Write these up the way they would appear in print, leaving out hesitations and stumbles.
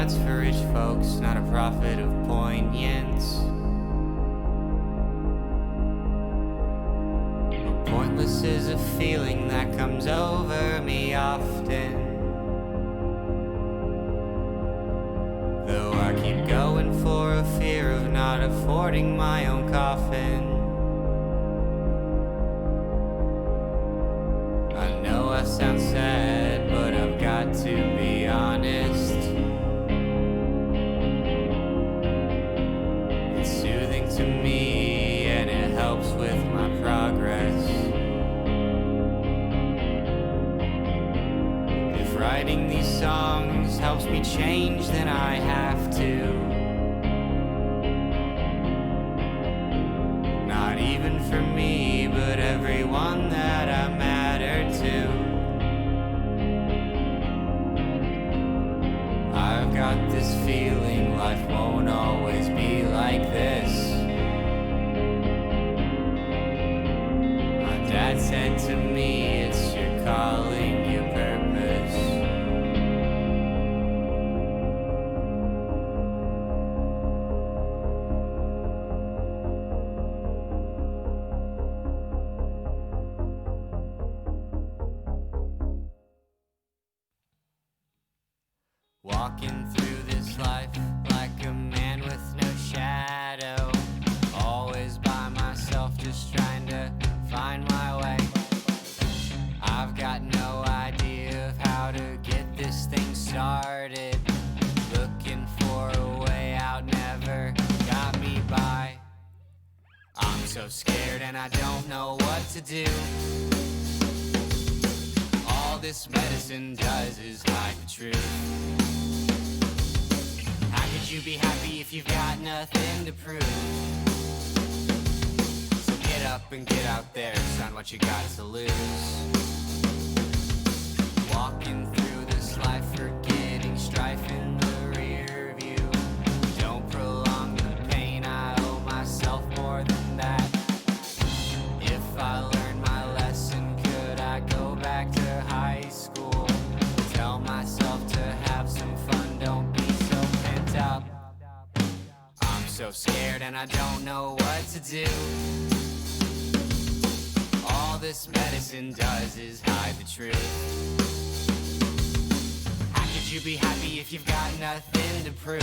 that's for rich folks, not a prophet of poignance. But pointless is a feeling that comes over me often. Though I keep going for a fear of not affording my own coffin. I know I sound sad, but I've got to be honest. It's soothing to me and it helps with my progress. If writing these songs helps me change, then I have to. Not even for me, but everyone that I matter to. I've got this feeling life won't always be like this. My dad said to me, it's your calling, your purpose. Walking through this life like a man with no shadow. Always by myself, just trying to find my way. I've got no idea of how to get this thing started. Looking for a way out never got me by. I'm so scared and I don't know what to do. All this medicine does is hide the truth. How could you be happy if you've got nothing to prove? So get up and get out there, son, what you got to lose. Walking through this life, forgetting strife in the rear view. Don't prolong the pain, I owe myself more than that. If I learned my lesson, could I go back to high school? Tell myself to have some fun, don't be so pent up. I'm so scared and I don't know what to do. All this medicine does is hide the truth. How could you be happy if you've got nothing to prove?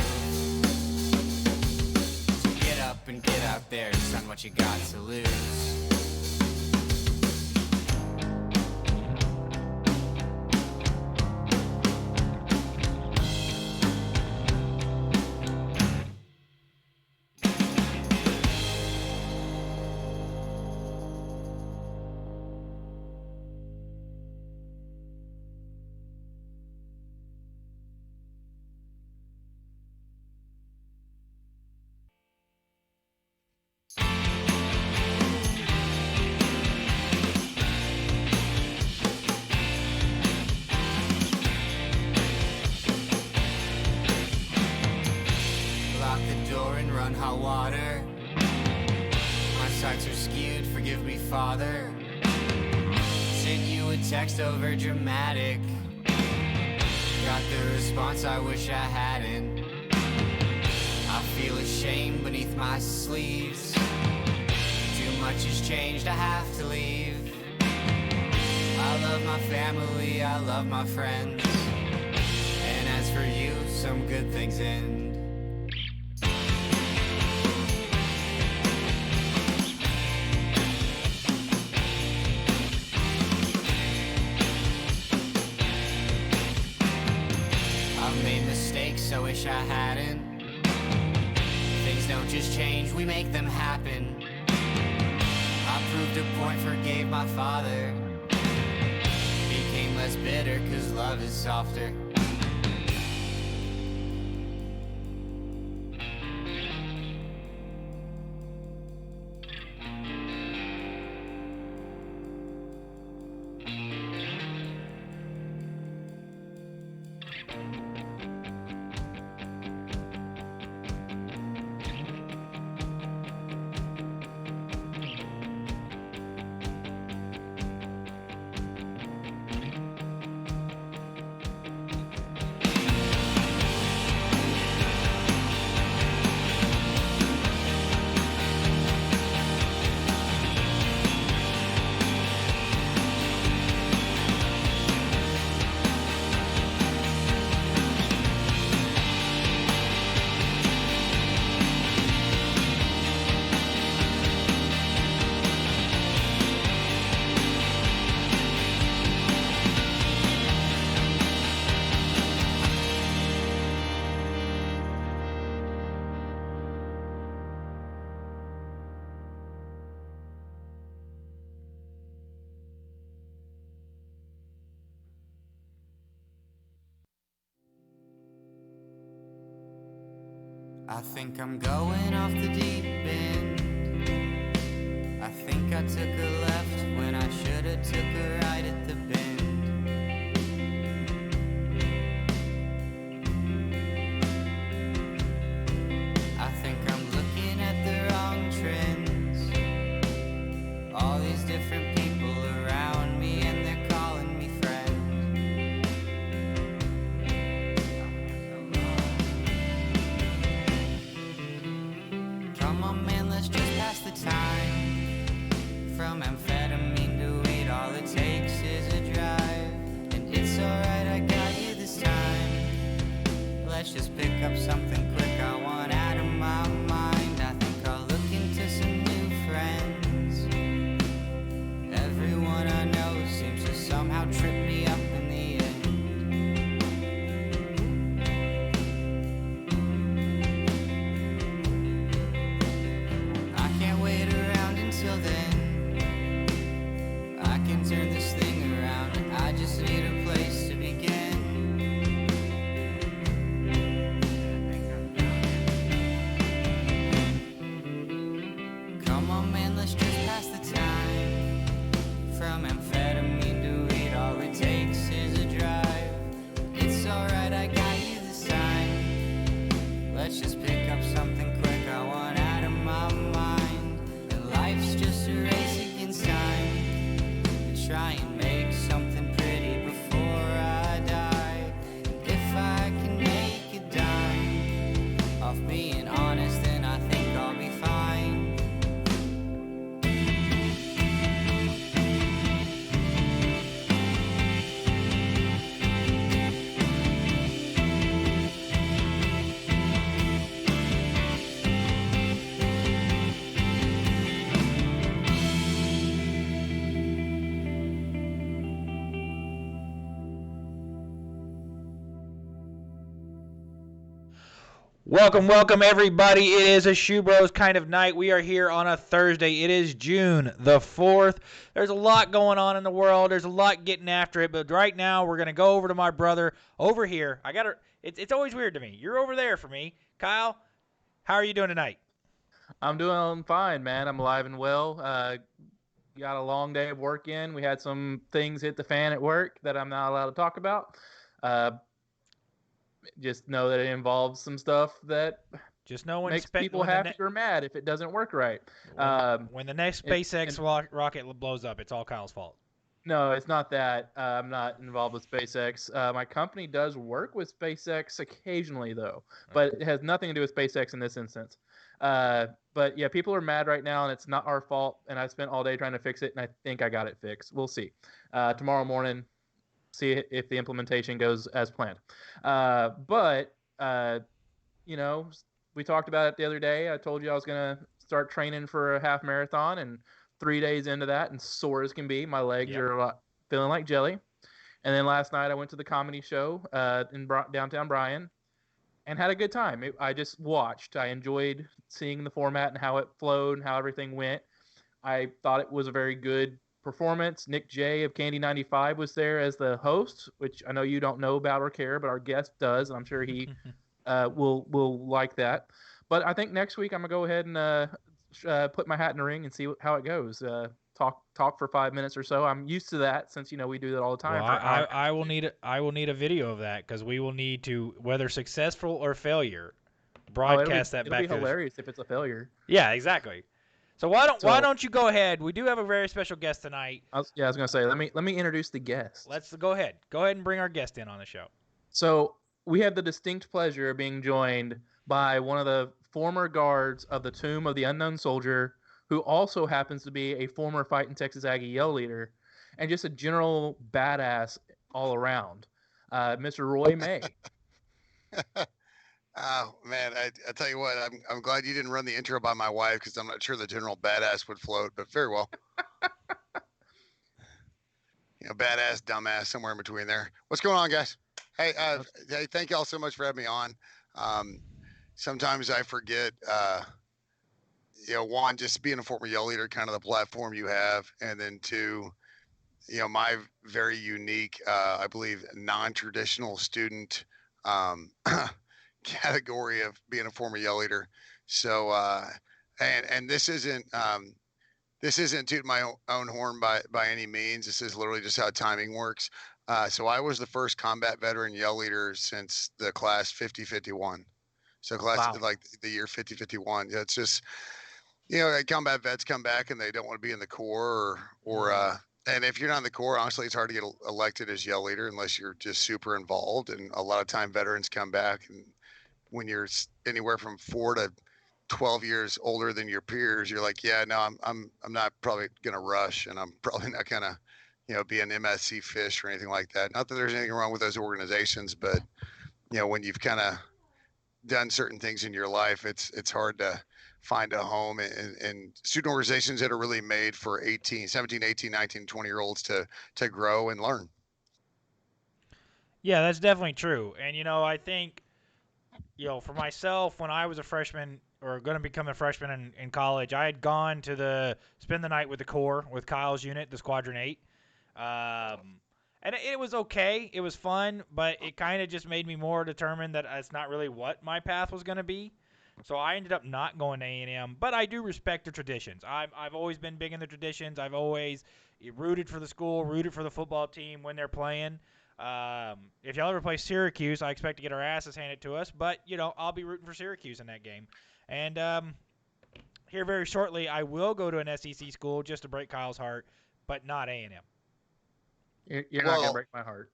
So get up and get out there, son, what you got to lose. Lock the door and run hot water. My sights are skewed, forgive me, Father. Sent you a text over dramatic. Got the response I wish I hadn't. I feel ashamed beneath my sleeves. Too much has changed, I have to leave. I love my family, I love my friends. And as for you, some good things end. I've made mistakes, I wish I hadn't. Things don't just change, we make them happen. I proved a point, forgave my father. Became less bitter, cause love is softer. I think I'm going off the deep end. I think I took a left when I should have took a right at the bend. I think I'm looking at the wrong trends. All these different people around me and they're calling me friend. Come on man, let's just pass the time. From amphetamine to weed, all it takes is a drive. And it's alright, I got you this time. Let's just pick up something quick, I want out of my mind. I think I'll look into some new friends. Everyone I know seems to somehow trip me up in the end. I can't wait around until then. I can turn this thing around. I just need a place to begin. Come on man, let's just pass the time. From amphetamine to weed, all it takes is a drive. It's alright, I got you this time. Let's just pick up something quick, I want out of my mind. And life's just a race against time. Try and make something pretty before I die. If I can make a dime off being honest, then I think I'll be fine. Welcome, everybody. It is a SchuBros kind of night. We are here on a Thursday. It is June the 4th. There's a lot going on in the world. There's a lot getting after it. But right now, we're going to go over to my brother over here. It's always weird to me. You're over there for me. Kyle, how are you doing tonight? I'm doing fine, man. I'm alive and well. Got a long day of work in. We had some things hit the fan at work that I'm not allowed to talk about. Just know that it involves some stuff that Just know when makes people happy or mad if it doesn't work right. When the next SpaceX rocket blows up, it's all Kyle's fault. No, it's not that. I'm not involved with SpaceX. My company does work with SpaceX occasionally, though, but it has nothing to do with SpaceX in this instance. But yeah, people are mad right now, and it's not our fault. And I spent all day trying to fix it, and I think I got it fixed. We'll see. Tomorrow morning, see if the implementation goes as planned. But we talked about it the other day. I told you I was going to start training for a half marathon, and 3 days into that, and sore as can be, my legs are feeling like jelly. And then last night I went to the comedy show in downtown Bryan and had a good time. I just watched. I enjoyed seeing the format and how it flowed and how everything went. I thought it was a very good performance. Nick J of Candy 95 was there as the host, which I know you don't know about or care, but our guest does, and I'm sure he will like that. But I think next week I'm going to go ahead and put my hat in the ring and see how it goes. Talk for 5 minutes or so. I'm used to that since we do that all the time. Well, I will need a video of that because we will need to, whether successful or failure, broadcast that back. It'll be hilarious if it's a failure. Yeah, exactly. So why don't you go ahead? We do have a very special guest tonight. I was gonna say let me introduce the guest. Let's go ahead. Go ahead and bring our guest in on the show. So we have the distinct pleasure of being joined by one of the former guards of the Tomb of the Unknown Soldier, who also happens to be a former Fighting Texas Aggie Yell Leader, and just a general badass all around, Mr. Roy May. Oh man, I tell you what, I'm glad you didn't run the intro by my wife because I'm not sure the general badass would float, but very well. Badass, dumbass, somewhere in between there. What's going on, guys? Hey, thank y'all so much for having me on. Sometimes I forget, one, just being a former Yell Leader, kind of the platform you have, and then two, my very unique, I believe, non-traditional student category of being a former Yell Leader. So, and this isn't tooting my own horn by any means. This is literally just how timing works. So I was the first combat veteran Yell Leader since the class 5051. So class like the year 5051. Yeah, it's just, combat vets come back and they don't want to be in the Corps and if you're not in the Corps, honestly, it's hard to get elected as Yell Leader unless you're just super involved. And a lot of time veterans come back, and when you're anywhere from 4 to 12 years older than your peers, you're like, yeah, no, I'm not probably going to rush, and I'm probably not going to, be an MSC fish or anything like that. Not that there's anything wrong with those organizations, but when you've kind of done certain things in your life, it's hard to find a home in student organizations that are really made for 17, 18, 19, 20-year-olds to grow and learn. Yeah, that's definitely true. And, I think, for myself, when I was a freshman or going to become a freshman in college, I had gone to spend the night with the Corps, with Kyle's unit, the Squadron 8. And it was okay. It was fun, but it kind of just made me more determined that it's not really what my path was going to be. So I ended up not going to A&M, but I do respect the traditions. I've always been big in the traditions. I've always rooted for the school, rooted for the football team when they're playing. If y'all ever play Syracuse, I expect to get our asses handed to us, but, I'll be rooting for Syracuse in that game. And here very shortly, I will go to an SEC school just to break Kyle's heart, but not A&M. You're not going to break my heart.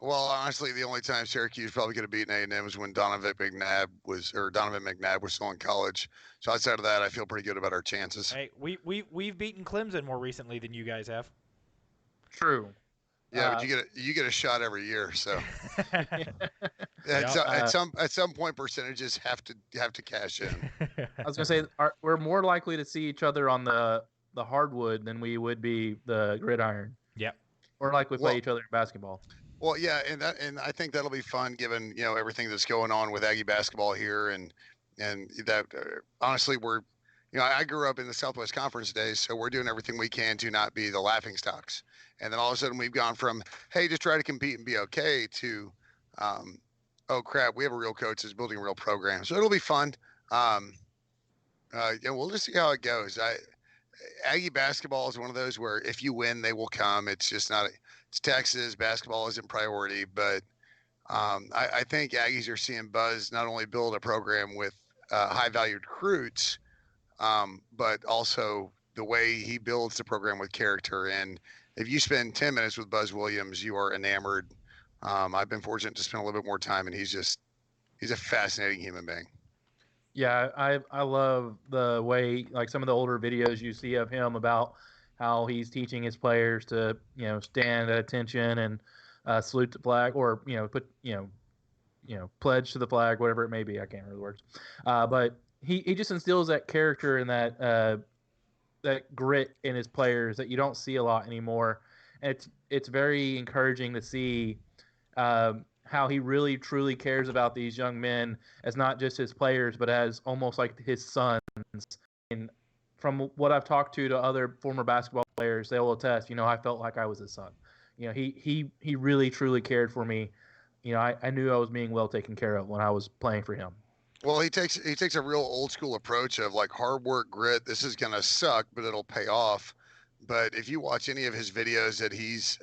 Well, honestly, the only time Syracuse probably could have beaten A&M was when Donovan McNabb was still in college. So outside of that, I feel pretty good about our chances. Hey, we've beaten Clemson more recently than you guys have. True. Yeah, but you get a shot every year. So at some point, percentages have to cash in. I was gonna say we're more likely to see each other on the hardwood than we would be the gridiron. Yep. Or like we play each other in basketball. Well, yeah, and I think that'll be fun given everything that's going on with Aggie basketball here, and that honestly we're I grew up in the Southwest Conference days, so we're doing everything we can to not be the laughing stocks. And then all of a sudden we've gone from, hey, just try to compete and be okay, to oh crap, we have a real coach that's building a real program. So it'll be fun. We'll just see how it goes. Aggie basketball is one of those where if you win, they will come. It's just not. It's Texas. Basketball isn't priority, but I think Aggies are seeing Buzz not only build a program with high-valued recruits, but also the way he builds the program with character. And if you spend 10 minutes with Buzz Williams, you are enamored. I've been fortunate to spend a little bit more time, and he's a fascinating human being. Yeah, I love the way, like, some of the older videos you see of him about how he's teaching his players to, stand at attention and salute the flag, or, put, pledge to the flag, whatever it may be. I can't remember the words. But he just instills that character and that grit in his players that you don't see a lot anymore. And it's very encouraging to see how he really truly cares about these young men as not just his players, but as almost like his sons. And from what I've talked to other former basketball players, they will attest, I felt like I was his son. He really truly cared for me. I knew I was being well taken care of when I was playing for him. Well, he takes a real old school approach of like hard work, grit. This is going to suck, but it'll pay off. But if you watch any of his videos that he's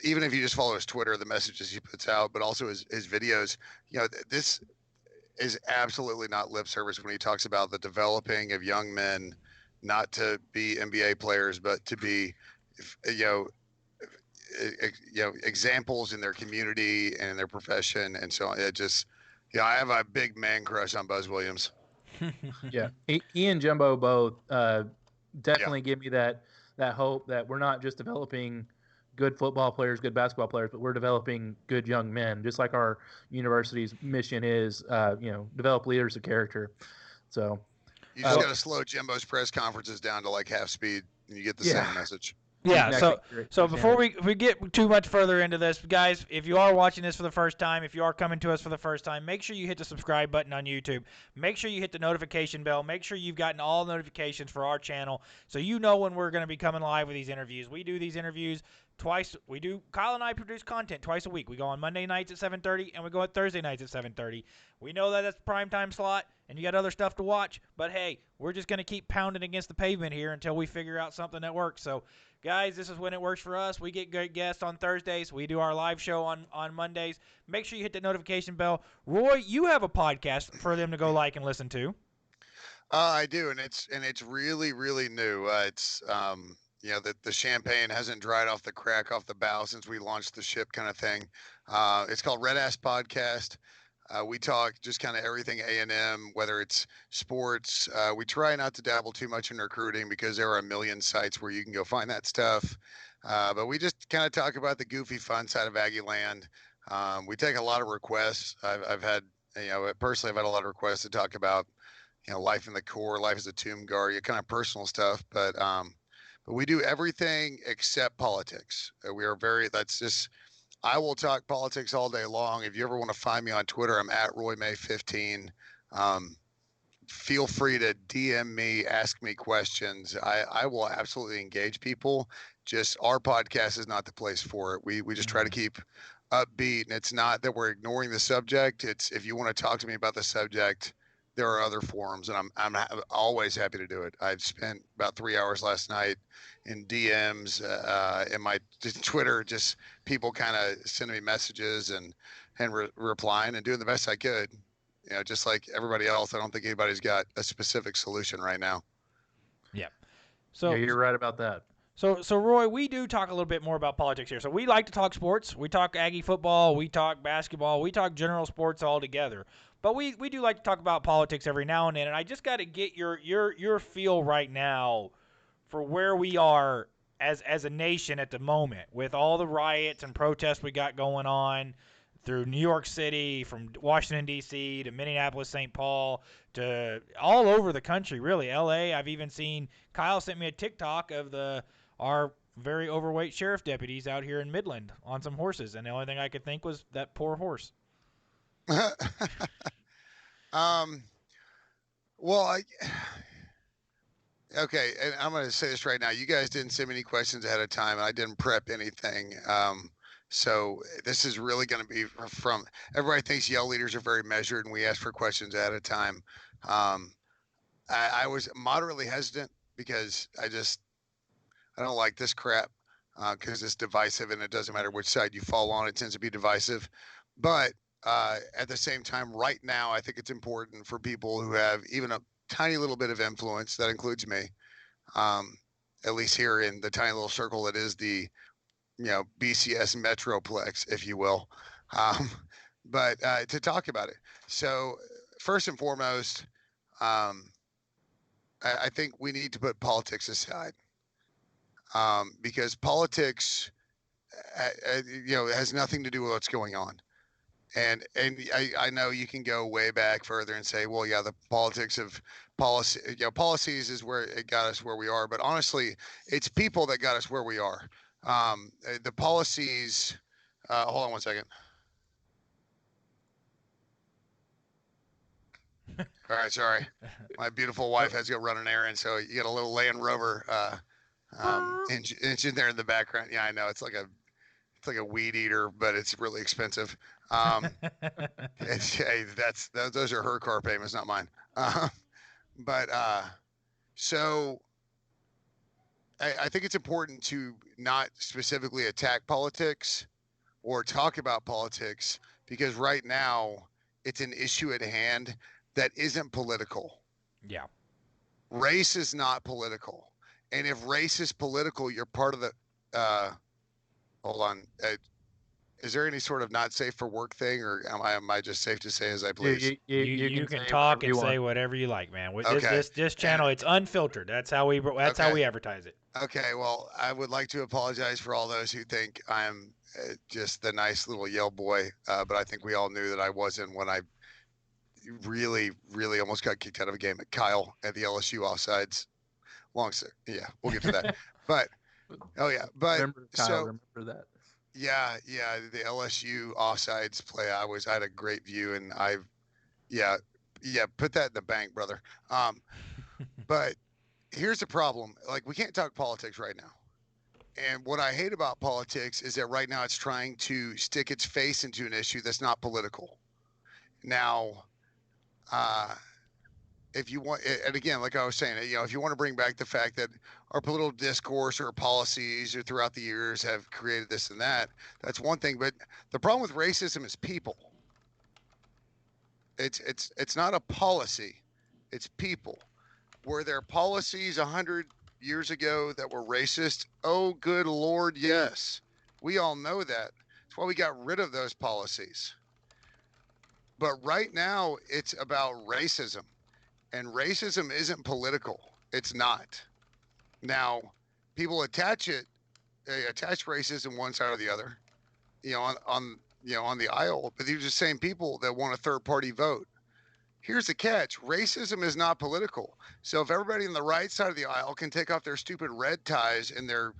even if you just follow his Twitter, the messages he puts out, but also his videos, this is absolutely not lip service when he talks about the developing of young men, not to be NBA players, but to be, examples in their community and in their profession. And so it just, I have a big man crush on Buzz Williams. Yeah. He and Jumbo both definitely give me that hope that we're not just developing good football players, good basketball players, but we're developing good young men, just like our university's mission is, develop leaders of character. So you just got to slow Jimbo's press conferences down to like half speed, and you get the same message. Yeah, next so year so at before Xanadu. we get too much further into this, guys, if you are watching this for the first time, if you are coming to us for the first time, make sure you hit the subscribe button on YouTube. Make sure you hit the notification bell. Make sure you've gotten all notifications for our channel so you know when we're going to be coming live with these interviews. We do these interviews twice. Kyle and I produce content twice a week. We go on Monday nights at 7:30 and we go on Thursday nights at 7:30. We know that that's the prime time slot and you got other stuff to watch, but hey, we're just going to keep pounding against the pavement here until we figure out something that works. So guys, this is when it works for us. We get great guests on Thursdays. We do our live show on Mondays. Make sure you hit the notification bell. Roy, you have a podcast for them to go like and listen to. I do, and it's really really new. It's the champagne hasn't dried off the crack off the bow since we launched the ship, kind of thing. It's called Red Ass Podcast. We talk just kind of everything A&M, whether it's sports. We try not to dabble too much in recruiting because there are a million sites where you can go find that stuff. But we just kind of talk about the goofy fun side of Aggie Land. We take a lot of requests. I've had, personally, I've had a lot of requests to talk about, life in the Corps, life as a tomb guard, kind of personal stuff. But we do everything except politics. I will talk politics all day long. If you ever want to find me on Twitter, I'm at RoyMay15. Feel free to DM me, ask me questions. I will absolutely engage people. Just our podcast is not the place for it. We just try to keep upbeat, and it's not that we're ignoring the subject. It's if you want to talk to me about the subject, there are other forums, and I'm always happy to do it. I've spent about 3 hours last night in DMs, in my Twitter, just people kind of sending me messages and replying and doing the best I could. Just like everybody else, I don't think anybody's got a specific solution right now. Yeah. So Yeah, you're right about that. So Roy, we do talk a little bit more about politics here. So we like to talk sports. We talk Aggie football. We talk basketball. We talk general sports all together. But we do like to talk about politics every now and then. And I just got to get your feel right now for where we are as a nation at the moment with all the riots and protests we got going on through New York City, from Washington, D.C. to Minneapolis, St. Paul, to all over the country, really. L.A., I've even seen Kyle sent me a TikTok of our very overweight sheriff deputies out here in Midland on some horses, and the only thing I could think was that poor horse. Well, okay, and I'm going to say this right now. You guys didn't send me any questions ahead of time, and I didn't prep anything. So this is really going to be from everybody thinks Yell leaders are very measured, and we ask for questions ahead of time. I was moderately hesitant because I don't like this crap because it's divisive, and it doesn't matter which side you fall on. It tends to be divisive. But at the same time, right now, I think it's important for people who have even a tiny little bit of influence. That includes me, at least here in the tiny little circle that is the BCS Metroplex, if you will. But to talk about it. So first and foremost, I think we need to put politics aside, because politics, has nothing to do with what's going on. And I know you can go way back further and say, well, yeah, the politics of policy, policies is where it got us where we are. But honestly, it's people that got us where we are. The policies, hold on one second. All right, sorry. My beautiful wife has to go run an errand, so you get a little Land Rover engine there in the background. Yeah, I know. It's like a weed eater, but it's really expensive. Those are her car payments, not mine. So I think it's important to not specifically attack politics or talk about politics, because right now it's an issue at hand that isn't political. Yeah. Race is not political. And if race is political, you're part of the hold on. Is there any sort of not safe for work thing, or am I just safe to say as I please? You can talk and say whatever you like, man. Okay. This channel, it's unfiltered. That's how we advertise it. Okay, well, I would like to apologize for all those who think I'm just the nice little Yell boy, but I think we all knew that I wasn't when I really, really almost got kicked out of a game at Kyle at the LSU offsides. Yeah, we'll get to that. But Oh yeah, but Remember, Kyle, remember that. yeah, the LSU offsides play. I had a great view, and yeah, put that in the bank, brother. But here's the problem: like, we can't talk politics right now. And what I hate about politics is that right now it's trying to stick its face into an issue that's not political. Now, if you want, and again, like I was saying, if you want to bring back the fact that our political discourse or policies or throughout the years have created this and that, that's one thing. But the problem with racism is people. It's not a policy, it's people. Were there policies 100 years ago that were racist? Oh, good Lord, yes. We all know that. That's why we got rid of those policies. But right now, it's about racism. And racism isn't political. It's not. Now, people attach racism one side or the other, on the aisle, but these are the same people that want a third party vote. Here's the catch: racism is not political. So if everybody on the right side of the aisle can take off their stupid red ties and their,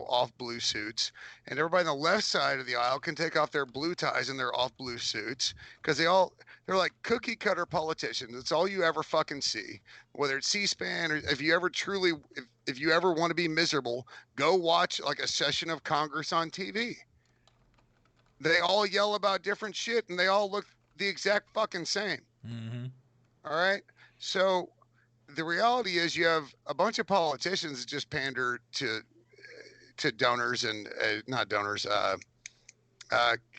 off blue suits, and everybody on the left side of the aisle can take off their blue ties and their off blue suits, because they're like cookie cutter politicians. It's all you ever fucking see, whether it's C-SPAN or if you ever want to be miserable, go watch like a session of Congress on TV. They all yell about different shit and they all look the exact fucking same. Mm-hmm. All right. So the reality is you have a bunch of politicians that just pander to donors and not donors.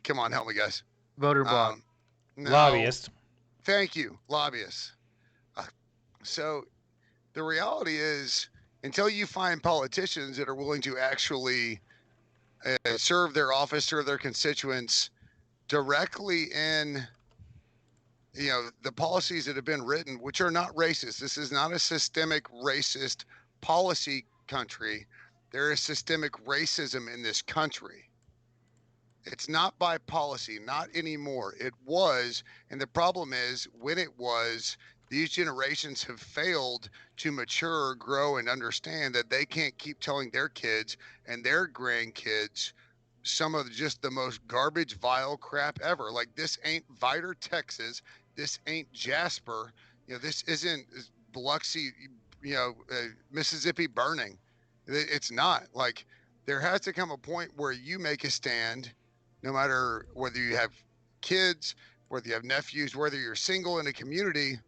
Come on, help me, guys. Voter block. No, Lobbyist. Thank you, lobbyists. So the reality is, until you find politicians that are willing to actually serve their office, serve their constituents directly in the policies that have been written, which are not racist. This is not a systemic racist policy country. There is systemic racism in this country. It's not by policy, not anymore. It was, and the problem is when it was, these generations have failed to mature, grow, and understand that they can't keep telling their kids and their grandkids some of just the most garbage, vile crap ever. Like, this ain't Vidor, Texas. This ain't Jasper. This isn't Biloxi, Mississippi burning. It's not. Like, there has to come a point where you make a stand, no matter whether you have kids, whether you have nephews, whether you're single in a community.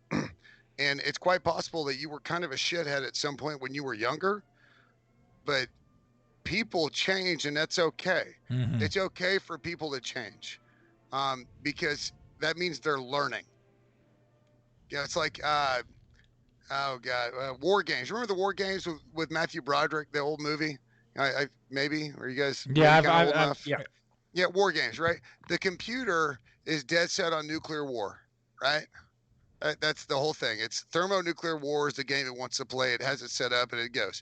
And it's quite possible that you were kind of a shithead at some point when you were younger, but people change, and that's okay. Mm-hmm. It's okay for people to change, because that means they're learning. It's like, War Games. Remember the War Games with Matthew Broderick, the old movie? Maybe, or you guys? Yeah, old enough? Yeah, War Games, right? The computer is dead set on nuclear war, right? That's the whole thing. It's thermonuclear war is the game it wants to play. It has it set up and it goes.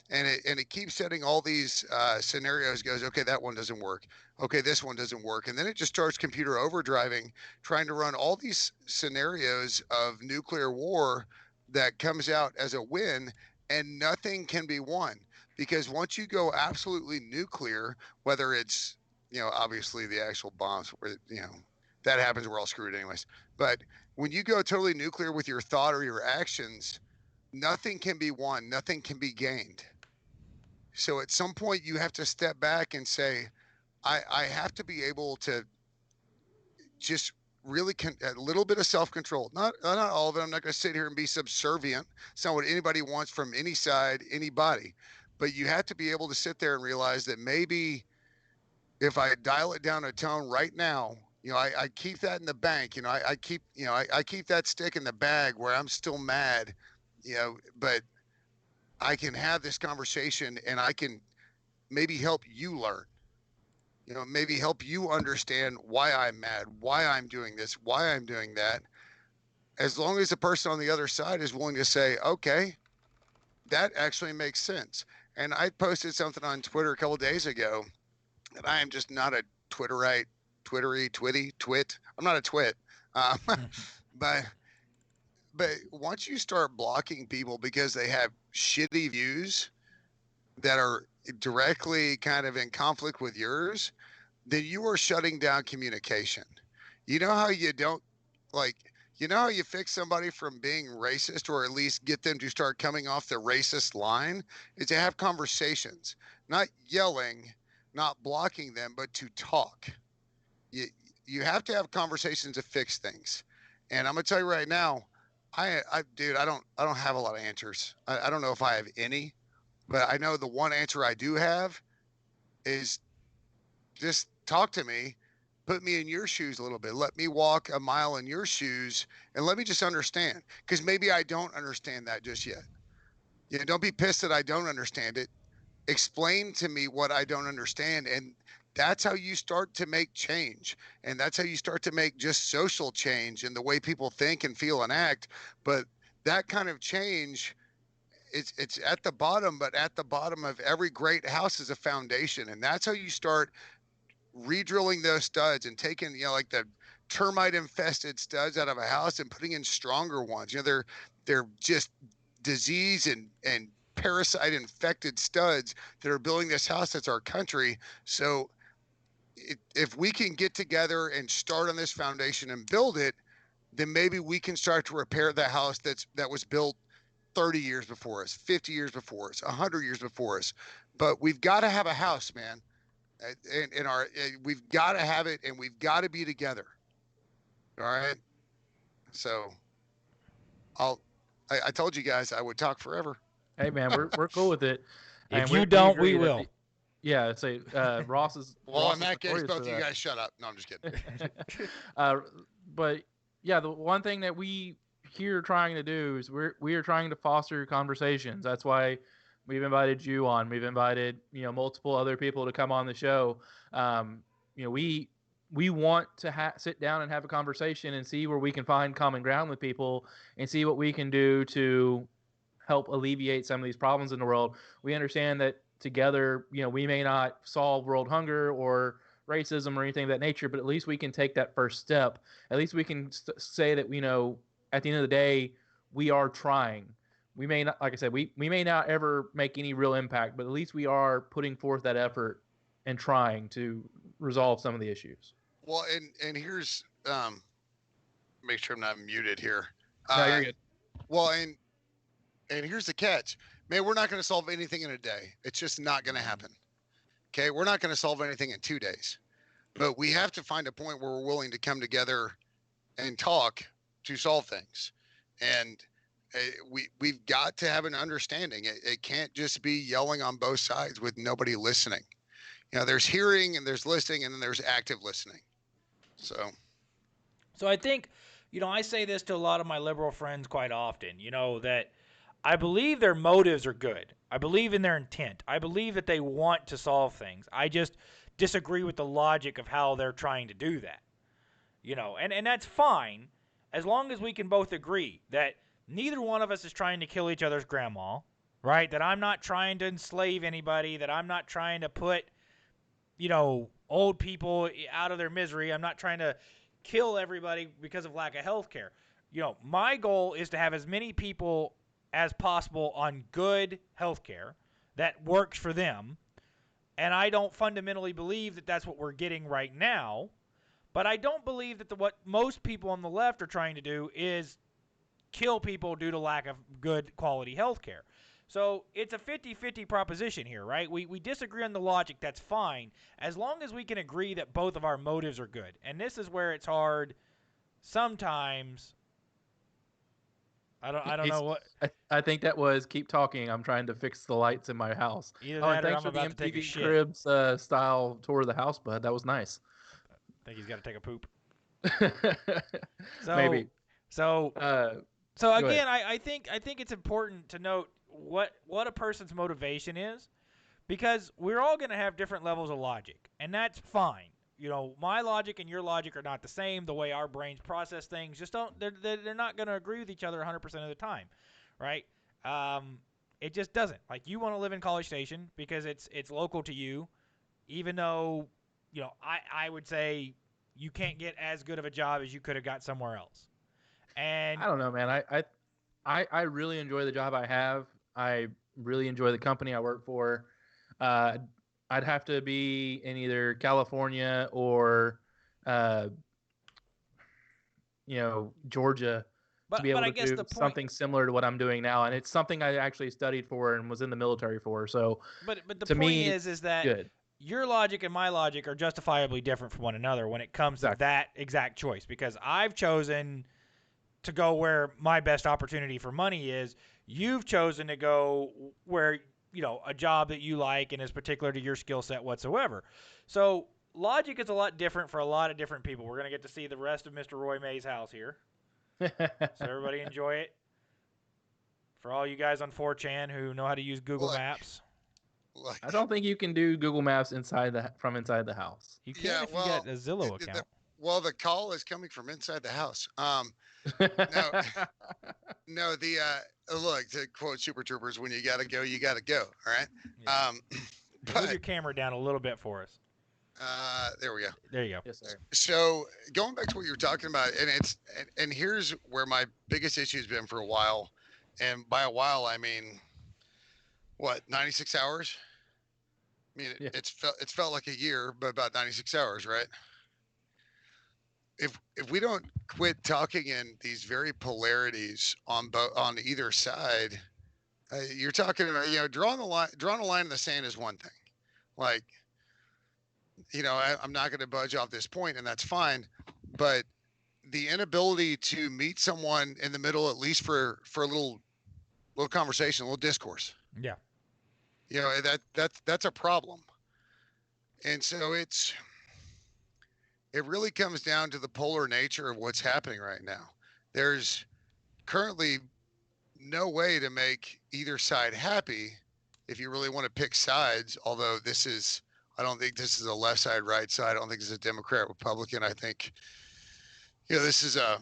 And it keeps setting all these scenarios, goes, okay, that one doesn't work. Okay, this one doesn't work. And then it just starts computer overdriving, trying to run all these scenarios of nuclear war that comes out as a win, and nothing can be won. Because once you go absolutely nuclear, whether it's, obviously the actual bombs, where, that happens, we're all screwed anyways. But when you go totally nuclear with your thought or your actions, nothing can be won, nothing can be gained. So at some point you have to step back and say, I have to be able to just really a little bit of self-control. Not all of it. I'm not going to sit here and be subservient. It's not what anybody wants from any side, anybody. But you have to be able to sit there and realize that maybe if I dial it down a tone right now, I keep that in the bank. I keep that stick in the bag where I'm still mad, but I can have this conversation and I can maybe help you learn, maybe help you understand why I'm mad, why I'm doing this, why I'm doing that. As long as the person on the other side is willing to say, okay, that actually makes sense. And I posted something on Twitter a couple of days ago that I am just not a Twitterite, twit. I'm not a twit. But once you start blocking people because they have shitty views that are directly kind of in conflict with yours, then you are shutting down communication. You know how you don't like you know how you fix somebody from being racist, or at least get them to start coming off the racist line, is to have conversations, not yelling, not blocking them, but to talk. You you have to have conversations to fix things. And I'm gonna tell you right now, dude, I don't have a lot of answers. I don't know if I have any, but I know the one answer I do have is just talk to me, put me in your shoes a little bit, let me walk a mile in your shoes, and let me just understand, because maybe I don't understand that just yet. Don't be pissed that I don't understand it. Explain to me what I don't understand, and that's how you start to make change, and that's how you start to make just social change in the way people think and feel and act. But that kind of change, it's at the bottom, but at the bottom of every great house is a foundation, and that's how you start re-drilling those studs and taking, like the termite infested studs out of a house and putting in stronger ones. They're just disease and parasite infected studs that are building this house that's our country. So if we can get together and start on this foundation and build it, then maybe we can start to repair the house that was built 30 years before us, 50 years before us, 100 years before us. But we've got to have a house, man. We've got to have it, and we've got to be together. All right. So I told you guys I would talk forever. Hey man, we're cool with it. If And you don't, agree we that will. Yeah, say Ross is. Well, Ross in that case, notorious both for of you that. guys shut up. No, I'm just kidding. But yeah, the one thing that we here trying to do is we are trying to foster conversations. That's why we've invited you on. We've invited multiple other people to come on the show. We want to sit down and have a conversation and see where we can find common ground with people and see what we can do to help alleviate some of these problems in the world. We understand that together, we may not solve world hunger or racism or anything of that nature, but at least we can take that first step. At least we can say that, at the end of the day, we are trying. We may not, like I said, we may not ever make any real impact, but at least we are putting forth that effort and trying to resolve some of the issues. Well, and here's make sure I'm not muted here. No, you're good. Well, and here's the catch, man. We're not going to solve anything in a day. It's just not going to happen. Okay, we're not going to solve anything in 2 days, but we have to find a point where we're willing to come together and talk to solve things. And we've got to have an understanding. It can't just be yelling on both sides with nobody listening. There's hearing and there's listening, and then there's active listening. So I think, I say this to a lot of my liberal friends quite often, that I believe their motives are good. I believe in their intent. I believe that they want to solve things. I just disagree with the logic of how they're trying to do that. And that's fine as long as we can both agree that neither one of us is trying to kill each other's grandma, right? That I'm not trying to enslave anybody, that I'm not trying to put, old people out of their misery. I'm not trying to kill everybody because of lack of health care. My goal is to have as many people as possible on good health care that works for them. And I don't fundamentally believe that that's what we're getting right now. But I don't believe that what most people on the left are trying to do is kill people due to lack of good quality health care. So it's a 50-50 proposition here, right? We disagree on the logic, that's fine, as long as we can agree that both of our motives are good. And this is where it's hard sometimes. I don't know what. I think that was keep talking. I'm trying to fix the lights in my house. Either and that or thanks I'm for the about to take a MTV shit. Cribs style tour of the house, bud. That was nice. I think he's got to take a poop. Maybe. So Go again, ahead. I think it's important to note what a person's motivation is, because we're all going to have different levels of logic, and that's fine. My logic and your logic are not the same. The way our brains process things just don't. They're not going to agree with each other 100% of the time, right? It just doesn't. Like, you want to live in College Station because it's local to you, even though I would say you can't get as good of a job as you could have got somewhere else. And I don't know, man. I really enjoy the job I have. I really enjoy the company I work for. I'd have to be in either California or, Georgia to be But able I to guess do the point. something similar to what I'm doing now. And it's something I actually studied for and was in the military for. So But the to point me, is that good. your logic and my logic are justifiably different from one another when it comes to Exactly. that exact choice. Because I've chosen to go where my best opportunity for money is. You've chosen to go where, a job that you like and is particular to your skill set whatsoever. So logic is a lot different for a lot of different people. We're going to get to see the rest of Mr. Roy May's house here. So everybody enjoy it. For all you guys on 4chan who know how to use Google Look, Maps. I don't think you can do Google Maps from inside the house. You can yeah, if you well, got a Zillow account. the call is coming from inside the house. No, no, look, to quote Super Troopers, when you gotta go, you gotta go. All right. Yeah. Move But your camera down a little bit for us. there we go. There you go. Yes, sir. So going back to what you were talking about, and here's where my biggest issue has been for a while, and by a while I mean, what, 96 hours? I mean, Yeah. it's felt like a year, but about 96 hours, right? If we don't quit talking in these very polarities on either side, you're talking about, drawing a line in the sand is one thing. Like, I'm not going to budge off this point, and that's fine. But the inability to meet someone in the middle, at least for a little conversation, a little discourse, Yeah. That's a problem. And so it really comes down to the polar nature of what's happening right now. There's currently no way to make either side happy if you really want to pick sides, although I don't think this is a left side, right side. I don't think this is a Democrat, Republican. I think, this is a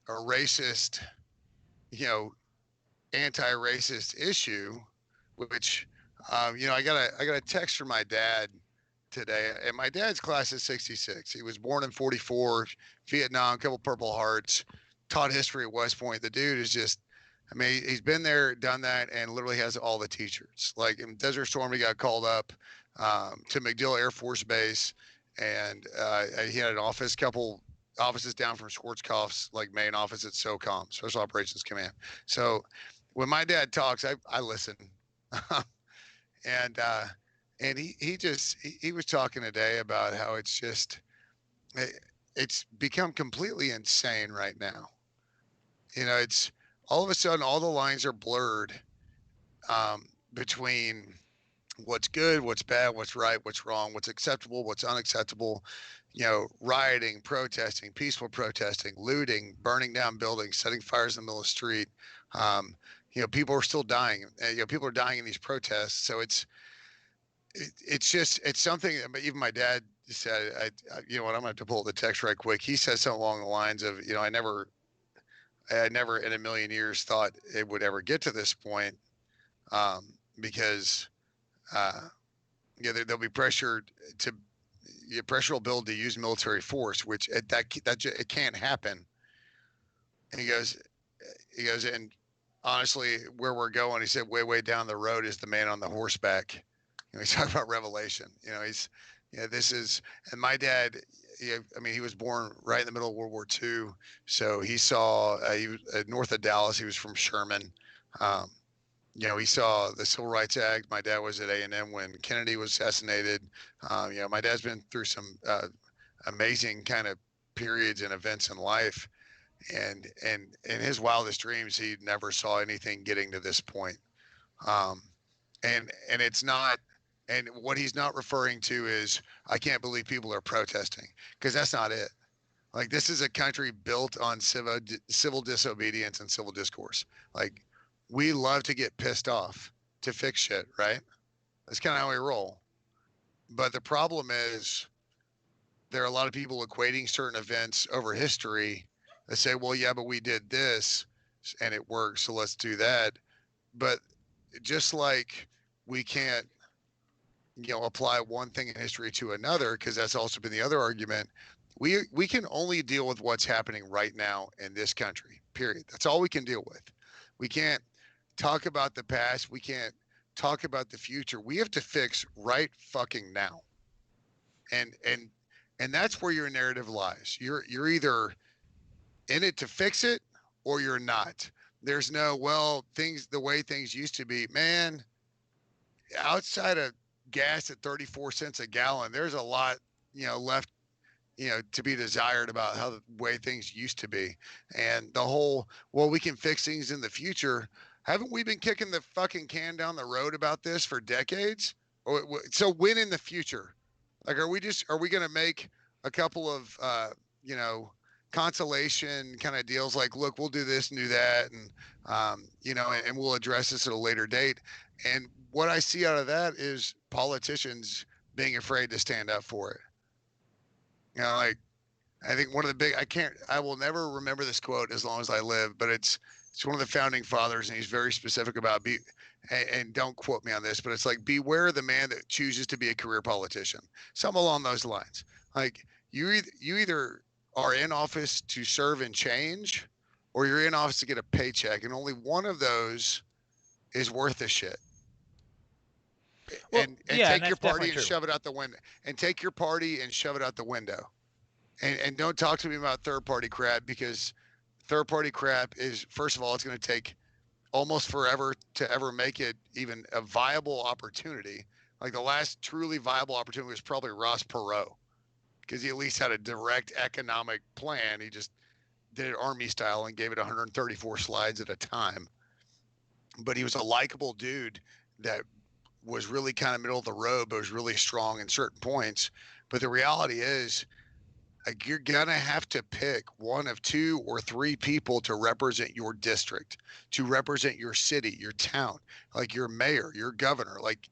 racist, anti-racist issue, which, I got a text from my dad today, and my dad's class is 66. He was born in 44, Vietnam, couple Purple Hearts, taught history at West Point. The dude is just, he's been there, done that, and literally has all the t-shirts. Like in Desert Storm, he got called up to MacDill Air Force Base, and he had couple offices down from Schwarzkopf's, like main office at SOCOM, Special Operations Command. So when my dad talks, I listen. And he was talking today about how it's become completely insane right now. It's all of a sudden all the lines are blurred between what's good, what's bad, what's right, what's wrong, what's acceptable, what's unacceptable. Rioting, protesting, peaceful protesting, looting, burning down buildings, setting fires in the middle of the street. People are still dying. People are dying in these protests. So it's something. Even my dad said, I'm going to have to pull the text right quick. He said something along the lines of, I never in a million years thought it would ever get to this point, because there'll be pressure will build to use military force, which it can't happen. And he goes, and honestly, where we're going, he said, way down the road is the man on the horseback. He's talking about Revelation. This is, and my dad, he was born right in the middle of World War II. So he saw, he was north of Dallas. He was from Sherman. He saw the Civil Rights Act. My dad was at A&M when Kennedy was assassinated. My dad's been through some amazing kind of periods and events in life. And in his wildest dreams, he never saw anything getting to this point. And it's not, and what he's not referring to is, I can't believe people are protesting, because that's not it. Like, this is a country built on civil disobedience and civil discourse. Like, we love to get pissed off to fix shit, right? That's kind of how we roll. But the problem is, there are a lot of people equating certain events over history that say, well, yeah, but we did this and it worked, so let's do that. But just like we can't, apply one thing in history to another, because that's also been the other argument. We can only deal with what's happening right now in this country, period. That's all we can deal with. We can't talk about the past. We can't talk about the future. We have to fix right fucking now. And that's where your narrative lies. You're either in it to fix it or you're not. There's no, well, things the way things used to be. Man, outside of gas at 34 cents a gallon, there's a lot, left, to be desired about how the way things used to be. And the whole, well, we can fix things in the future. Haven't we been kicking the fucking can down the road about this for decades? So when in the future? Like, are we going to make a couple of, consolation kind of deals like, look, we'll do this and do that. And, and we'll address this at a later date. And what I see out of that is politicians being afraid to stand up for it. Like, I think one of the I will never remember this quote as long as I live, but it's one of the founding fathers, and he's very specific about and don't quote me on this, but it's like, beware the man that chooses to be a career politician. Something along those lines. Like, you either are in office to serve and change, or you're in office to get a paycheck, and only one of those is worth a shit. Well, and yeah, take your party and true. shove it out the window. And take your party and shove it out the window. And don't talk to me about third-party crap, because third-party crap is, first of all, it's going to take almost forever to ever make it even a viable opportunity. Like, the last truly viable opportunity was probably Ross Perot, because he at least had a direct economic plan. He just did it army style and gave it 134 slides at a time. But he was a likable dude that was really kind of middle of the road, but was really strong in certain points. But the reality is, like, you're going to have to pick one of 2 or 3 people to represent your district, to represent your city, your town, like your mayor, your governor. Like,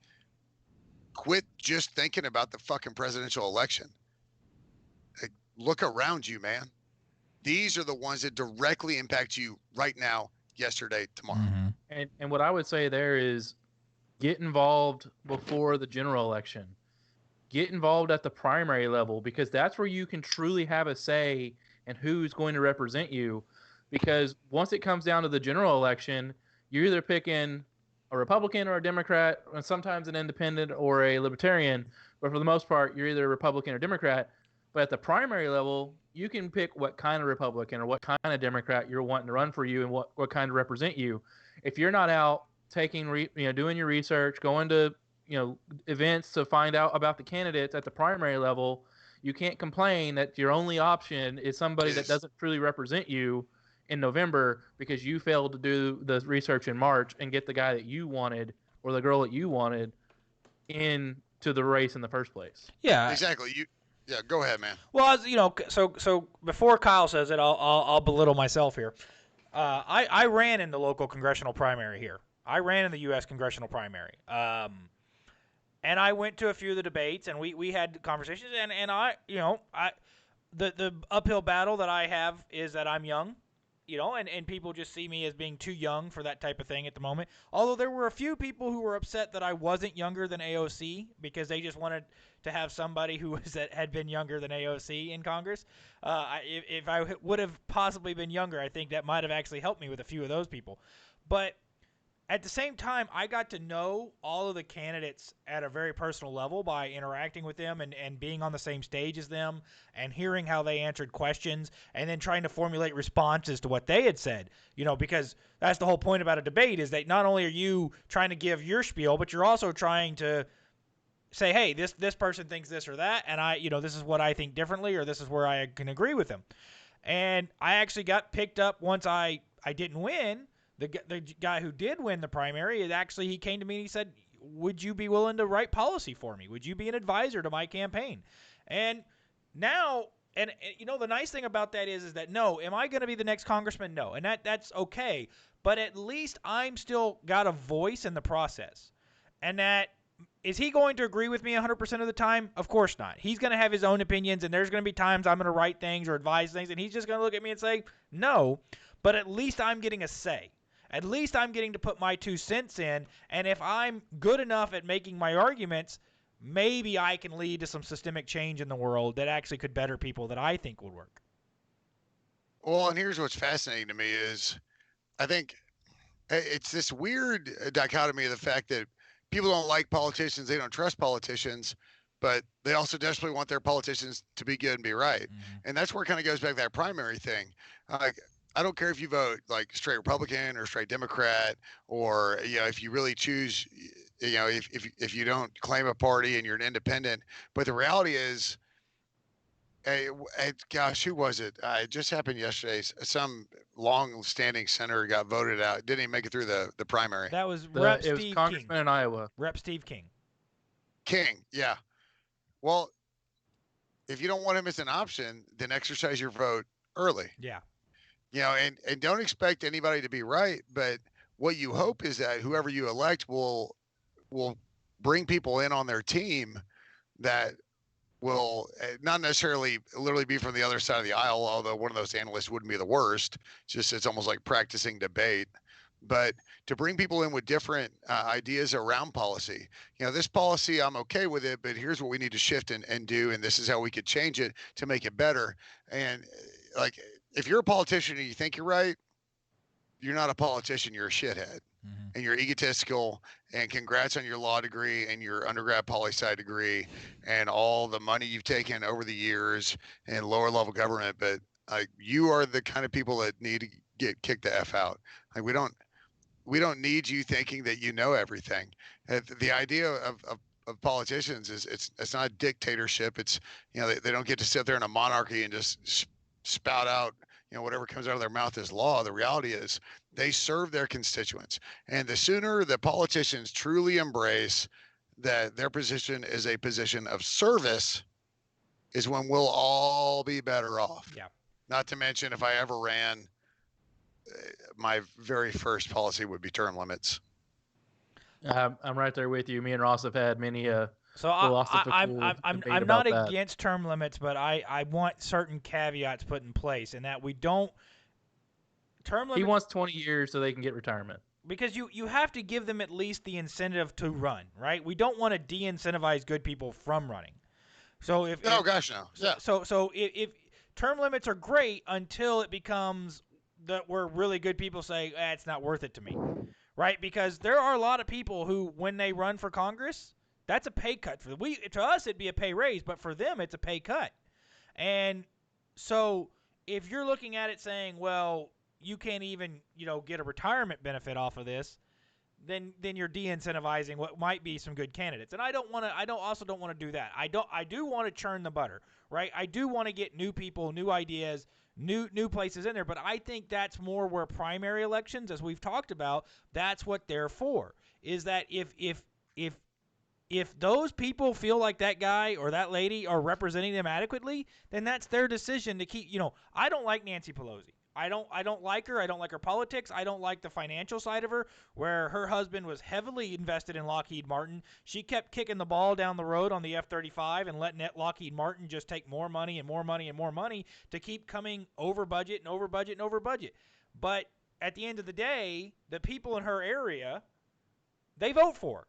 quit just thinking about the fucking presidential election. Like, look around you, man. These are the ones that directly impact you right now, yesterday, tomorrow. Mm-hmm. And what I would say there is, get involved before the general election. Get involved at the primary level, because that's where you can truly have a say in who's going to represent you. Because once it comes down to the general election, you're either picking a Republican or a Democrat, and sometimes an independent or a libertarian. But for the most part, you're either a Republican or Democrat. But at the primary level, you can pick what kind of Republican or what kind of Democrat you're wanting to run for you and what kind to represent you. If you're not out taking, doing your research, going to, events to find out about the candidates at the primary level, you can't complain that your only option is somebody that doesn't truly represent you in November, because you failed to do the research in March and get the guy that you wanted or the girl that you wanted into the race in the first place. Yeah, exactly. Yeah, go ahead, man. Well, so before Kyle says it, I'll belittle myself here. I ran in the local congressional primary here. I ran in the U.S. congressional primary. And I went to a few of the debates, and we had conversations, and the uphill battle that I have is that I'm young, and people just see me as being too young for that type of thing at the moment. Although there were a few people who were upset that I wasn't younger than AOC, because they just wanted to have somebody who had been younger than AOC in Congress. If I would have possibly been younger, I think that might have actually helped me with a few of those people. But at the same time, I got to know all of the candidates at a very personal level by interacting with them and being on the same stage as them and hearing how they answered questions and then trying to formulate responses to what they had said. Because that's the whole point about a debate, is that not only are you trying to give your spiel, but you're also trying to say, hey, this person thinks this or that, and this is what I think differently, or this is where I can agree with them. And I actually got picked up once I didn't win. The guy who did win the primary, he came to me and he said, would you be willing to write policy for me? Would you be an advisor to my campaign? And now, and the nice thing about that is that, no, am I going to be the next congressman? No. And that's okay. But at least I'm still got a voice in the process. And that, is he going to agree with me 100% of the time? Of course not. He's going to have his own opinions, and there's going to be times I'm going to write things or advise things, and he's just going to look at me and say, no. But at least I'm getting a say. At least I'm getting to put my 2 cents in, and if I'm good enough at making my arguments, maybe I can lead to some systemic change in the world that actually could better people that I think would work. Well, and here's what's fascinating to me is, I think it's this weird dichotomy of the fact that people don't like politicians. They don't trust politicians, but they also desperately want their politicians to be good and be right. And that's where it kind of goes back to that primary thing. I don't care if you vote like straight Republican or straight Democrat, or if you really choose, if you don't claim a party and you're an independent. But the reality is, gosh, who was it? It just happened yesterday. Some long-standing senator got voted out. Didn't even make it through the primary. That was It Rep. was Steve Congressman King. in Iowa. Rep. Steve King. King, yeah. Well, if you don't want him as an option, then exercise your vote early. Yeah. And don't expect anybody to be right, but what you hope is that whoever you elect will bring people in on their team that will not necessarily literally be from the other side of the aisle, although one of those analysts wouldn't be the worst. It's almost like practicing debate. But to bring people in with different ideas around policy. This policy, I'm okay with it, but here's what we need to shift and do, and this is how we could change it to make it better. And like, if you're a politician and you think you're right, you're not a politician, you're a shithead. And you're egotistical, and congrats on your law degree and your undergrad poli-sci degree and all the money you've taken over the years in lower level government. But you are the kind of people that need to get kicked the F out. Like, we don't need you thinking that you know everything. The idea of politicians is it's not a dictatorship. It's, they don't get to sit there in a monarchy and just spout out, whatever comes out of their mouth is law. The reality is they serve their constituents. And the sooner the politicians truly embrace that their position is a position of service is when we'll all be better off. Yeah. Not to mention, if I ever ran, my very first policy would be term limits. I'm right there with you. Me and Ross have had many So I'm not against term limits, but I want certain caveats put in place, and that we don't term limits. He wants 20 years so they can get retirement. Because you have to give them at least the incentive to run, right? We don't want to de-incentivize good people from running. So if no. Yeah. So if term limits are great until it becomes that where really good people say it's not worth it to me, right? Because there are a lot of people who, when they run for Congress, that's a pay cut for them. To us it'd be a pay raise, but for them it's a pay cut. And so if you're looking at it saying, well, you can't even, get a retirement benefit off of this, then you're de-incentivizing what might be some good candidates. And I don't want to do that. I do want to churn the butter, right? I do want to get new people, new ideas, new places in there, but I think that's more where primary elections, as we've talked about, that's what they're for. Is that if those people feel like that guy or that lady are representing them adequately, then that's their decision to keep, I don't like Nancy Pelosi. I don't like her. I don't like her politics. I don't like the financial side of her, where her husband was heavily invested in Lockheed Martin. She kept kicking the ball down the road on the F-35 and letting Lockheed Martin just take more money and more money and more money to keep coming over budget and over budget and over budget. But at the end of the day, the people in her area, they vote for her,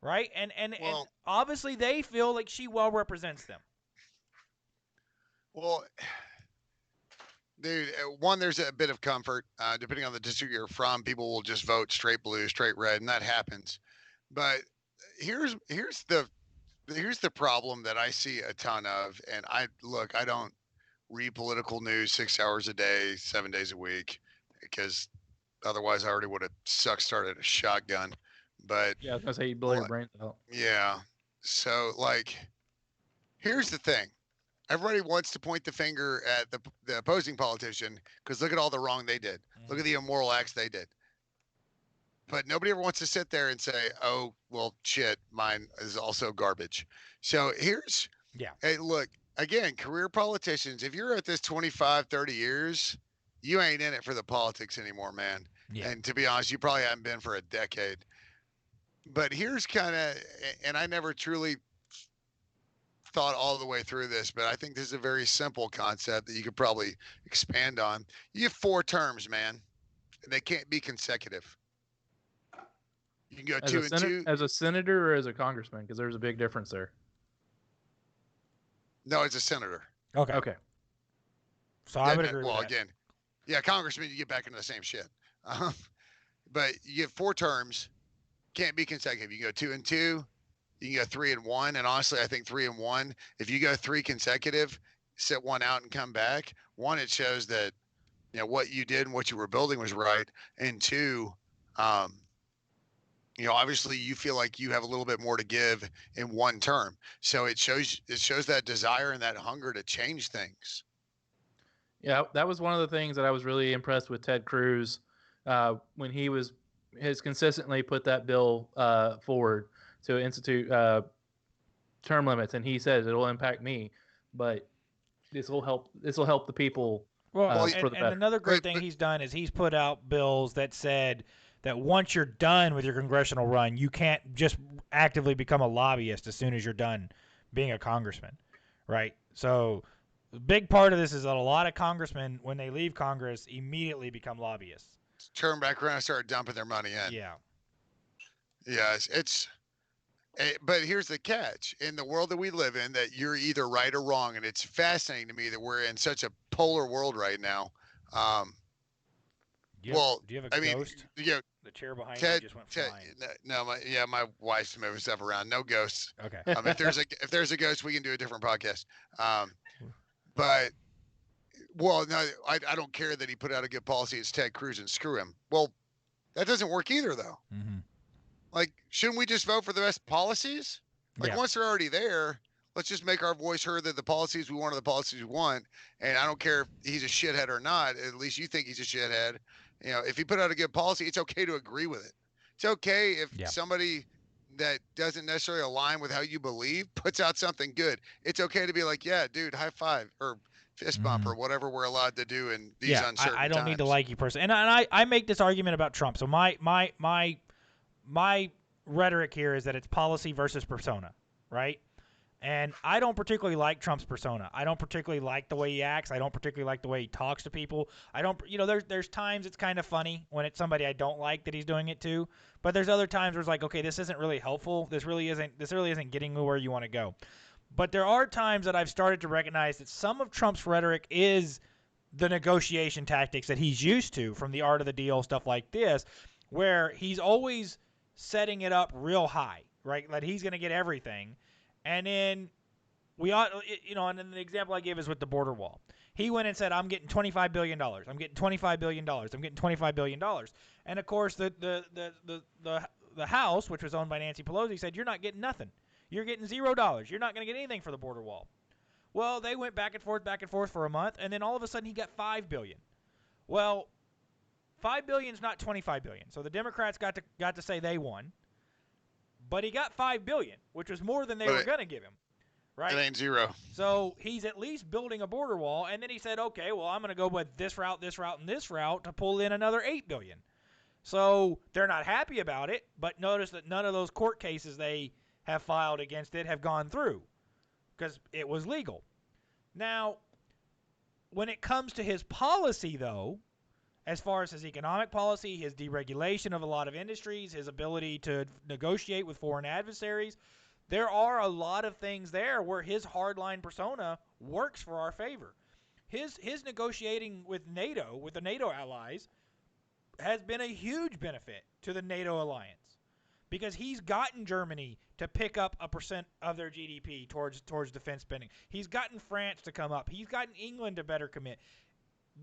right? And obviously they feel like she well represents them. Well, dude, one, there's a bit of comfort. Depending on the district you're from, people will just vote straight blue, straight red, and that happens. But here's the problem that I see a ton of. And I don't read political news 6 hours a day, 7 days a week, because otherwise I already would have started a shotgun. But yeah, I was gonna say you blow your brains out. Yeah. So here's the thing. Everybody wants to point the finger at the opposing politician because look at all the wrong they did. Look at the immoral acts they did. But nobody ever wants to sit there and say, oh, well, shit, mine is also garbage. So hey, look, again, career politicians, if you're at this 25, 30 years, you ain't in it for the politics anymore, man. Yeah. And to be honest, you probably haven't been for a decade. But here's and I never truly thought all the way through this, but I think this is a very simple concept that you could probably expand on. You have 4 terms, man, and they can't be consecutive. You can go as 2 and 2. As a senator or as a congressman, because there's a big difference there. No, it's a senator. Okay. So I would agree with that. Again, yeah, congressman, you get back into the same shit. But you have 4 terms, can't be consecutive. You can go 2-2, you can go 3-1, and honestly, I think 3-1. If you go 3 consecutive, sit one out and come back. One, it shows that what you did and what you were building was right, and two, obviously you feel like you have a little bit more to give in one term. So it shows that desire and that hunger to change things. Yeah, that was one of the things that I was really impressed with Ted Cruz when he has consistently put that bill forward to institute term limits, and he says it'll impact me, but this will help the people. Well, for the and better. another great thing he's done is he's put out bills that said that once you're done with your congressional run, you can't just actively become a lobbyist as soon as you're done being a congressman, right? So a big part of this is that a lot of congressmen, when they leave Congress, immediately become lobbyists. Turn back around and start dumping their money in. Yeah. Yes, but here's the catch. In the world that we live in, that you're either right or wrong, and it's fascinating to me that we're in such a polar world right now. Do you have a ghost? The chair behind you just went flying. No, my wife's moving stuff around. No ghosts. Okay. If there's a ghost, we can do a different podcast. But no, I don't care that he put out a good policy. It's Ted Cruz and screw him. Well, that doesn't work either, though. Mm-hmm. Like, shouldn't we just vote for the best policies? Like, Yeah. once they're already there, let's just make our voice heard that the policies we want are the policies we want. And I don't care if he's a shithead or not. At least you think he's a shithead. If he put out a good policy, it's okay to agree with it. It's okay if somebody that doesn't necessarily align with how you believe puts out something good. It's okay to be like, yeah, dude, high five or fist bump or whatever we're allowed to do in these uncertain times. I don't need to like you personally. And I make this argument about Trump. So my rhetoric here is that it's policy versus persona, right? And I don't particularly like Trump's persona. I don't particularly like the way he acts. I don't particularly like the way he talks to people. There's times it's kind of funny when it's somebody I don't like that he's doing it to. But there's other times where it's like, okay, this isn't really helpful. This really isn't getting you where you want to go. But there are times that I've started to recognize that some of Trump's rhetoric is the negotiation tactics that he's used to from the art of the deal, stuff like this, where he's always setting it up real high, right? That he's going to get everything. And then and then the example I gave is with the border wall. He went and said, I'm getting $25 billion. I'm getting $25 billion. I'm getting $25 billion. And of course, the House, which was owned by Nancy Pelosi, said, you're not getting nothing. You're getting $0. You're not going to get anything for the border wall. Well, they went back and forth for a month, and then all of a sudden he got $5 billion. Well, $5 billion is not $25 billion. So the Democrats got to say they won. But he got $5 billion, which was more than they were going to give him, right? It ain't zero. So he's at least building a border wall, and then he said, okay, well, I'm going to go with this route, and this route to pull in another $8 billion. So they're not happy about it, but notice that none of those court cases they have filed against it have gone through because it was legal. Now, when it comes to his policy, though, as far as his economic policy, his deregulation of a lot of industries, his ability to negotiate with foreign adversaries, there are a lot of things there where his hardline persona works for our favor. His negotiating with NATO, with the NATO allies, has been a huge benefit to the NATO alliance because he's gotten Germany to pick up 1% of their GDP towards defense spending. He's gotten France to come up. He's gotten England to better commit.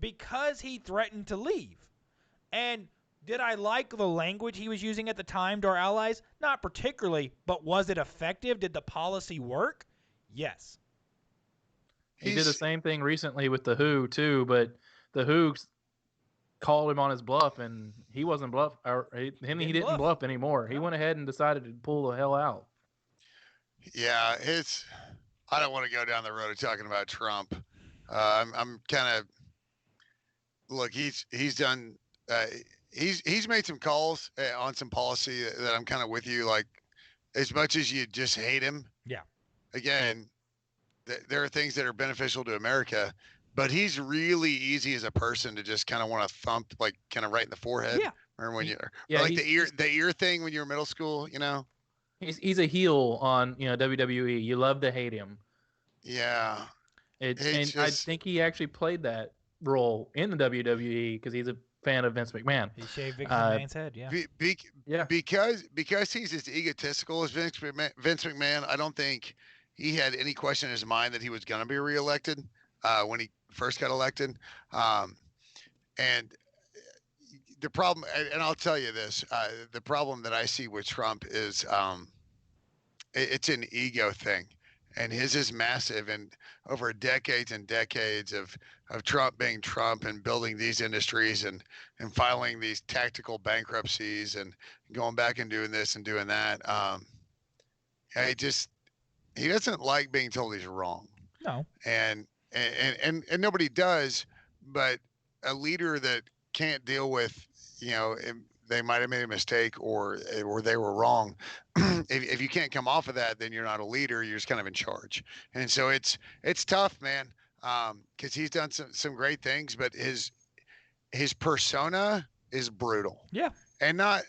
Because he threatened to leave. And did I like the language he was using at the time to our allies? Not particularly, but was it effective? Did the policy work? Yes. He did the same thing recently with the WHO too, but the WHO called him on his bluff, and he wasn't bluff. He didn't bluff anymore. He went ahead and decided to pull the hell out. Yeah, I don't want to go down the road of talking about Trump. I'm kind of. Look, he's done. He's made some calls on some policy that I'm kind of with you. Like, as much as you just hate him. Yeah. Again, there are things that are beneficial to America, but he's really easy as a person to just kind of want to thump, like, kind of right in the forehead. Yeah. Remember when the ear thing when you were middle school, He's a heel on WWE. You love to hate him. Yeah. I think he actually played that role in the WWE because he's a fan of Vince McMahon. He shaved Vince McMahon's head. Yeah. Yeah. Because he's as egotistical as Vince McMahon, I don't think he had any question in his mind that he was going to be reelected when he first got elected. And the problem, and I'll tell you this, the problem that I see with Trump is it's an ego thing. And his is massive, and over decades and decades of Trump being Trump and building these industries and filing these tactical bankruptcies and going back and doing this and doing that. He doesn't like being told he's wrong. No. And nobody does, but a leader that can't deal with, they might have made a mistake or they were wrong. If you can't come off of that, then you're not a leader. You're just kind of in charge. And so it's tough, man. Cause he's done some great things, but his persona is brutal. Yeah. And not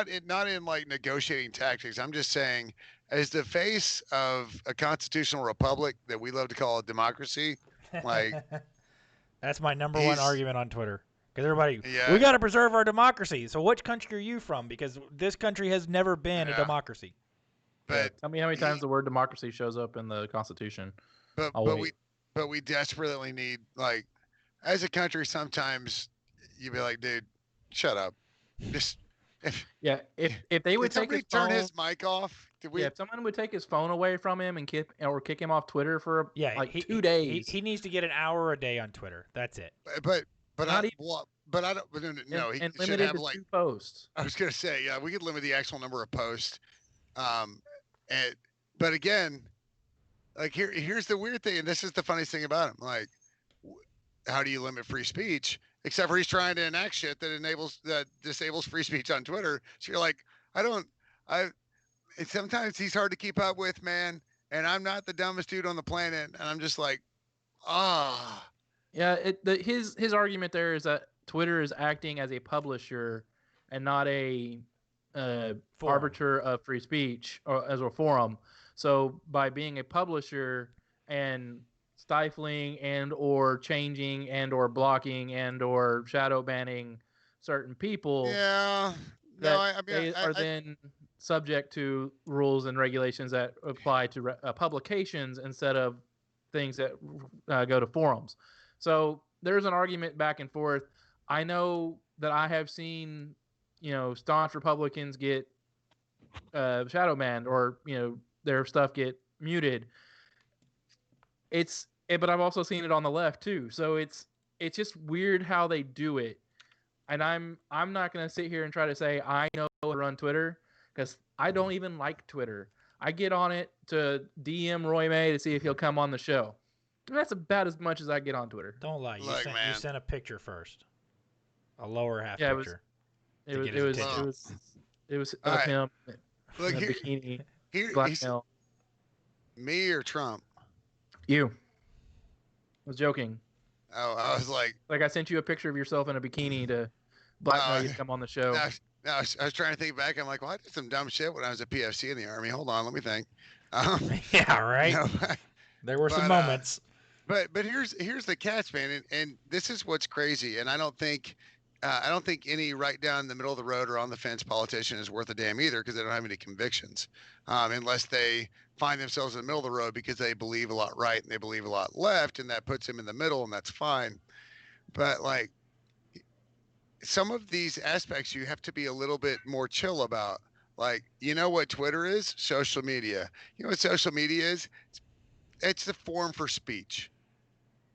in like negotiating tactics. I'm just saying, as the face of a constitutional republic that we love to call a democracy, like that's my number one argument on Twitter. Because everybody, Yeah. we got to preserve our democracy. So which country are you from? Because this country has never been a democracy. But tell me how many times the word democracy shows up in the Constitution. But we desperately need, like, as a country, sometimes you'd be like, dude, shut up. Just if they would take his turn his mic off. If someone would take his phone away from him and kick him off Twitter for 2 days. He needs to get an hour a day on Twitter. That's it. But I don't. No, he should limited have to like 2 posts. I was gonna say, yeah, we could limit the actual number of posts. But again, like here's the weird thing, and this is the funniest thing about him. Like, how do you limit free speech? Except for he's trying to enact shit that disables free speech on Twitter. So you're like, sometimes he's hard to keep up with, man. And I'm not the dumbest dude on the planet, and I'm just like, Yeah, his argument there is that Twitter is acting as a publisher and not a arbiter of free speech or as a forum. So by being a publisher and stifling and or changing and or blocking and or shadow banning certain people, they are then subject to rules and regulations that apply to publications instead of things that go to forums. So there's an argument back and forth. I know that I have seen, staunch Republicans get shadow banned or, their stuff get muted. But I've also seen it on the left too. So it's just weird how they do it. And I'm not going to sit here and try to say I know how to run Twitter because I don't even like Twitter. I get on it to DM Roy May to see if he'll come on the show. That's about as much as I get on Twitter. Don't lie. You sent a picture first. A lower half picture. It was of him in a bikini. Blackmail. Me or Trump? You. I was joking. Oh, I was like I sent you a picture of yourself in a bikini to blackmail you to come on the show. I was trying to think back. I'm like, well, I did some dumb shit when I was a PFC in the Army. Hold on, let me think. Yeah, right. There were some moments. But here's the catch, man, and this is what's crazy. And I don't think any right down the middle of the road or on the fence politician is worth a damn either because they don't have any convictions, unless they find themselves in the middle of the road because they believe a lot right and they believe a lot left, and that puts them in the middle, and that's fine. But like some of these aspects, you have to be a little bit more chill about. Like, you know what Twitter is? Social media. You know what social media is? It's the forum for speech.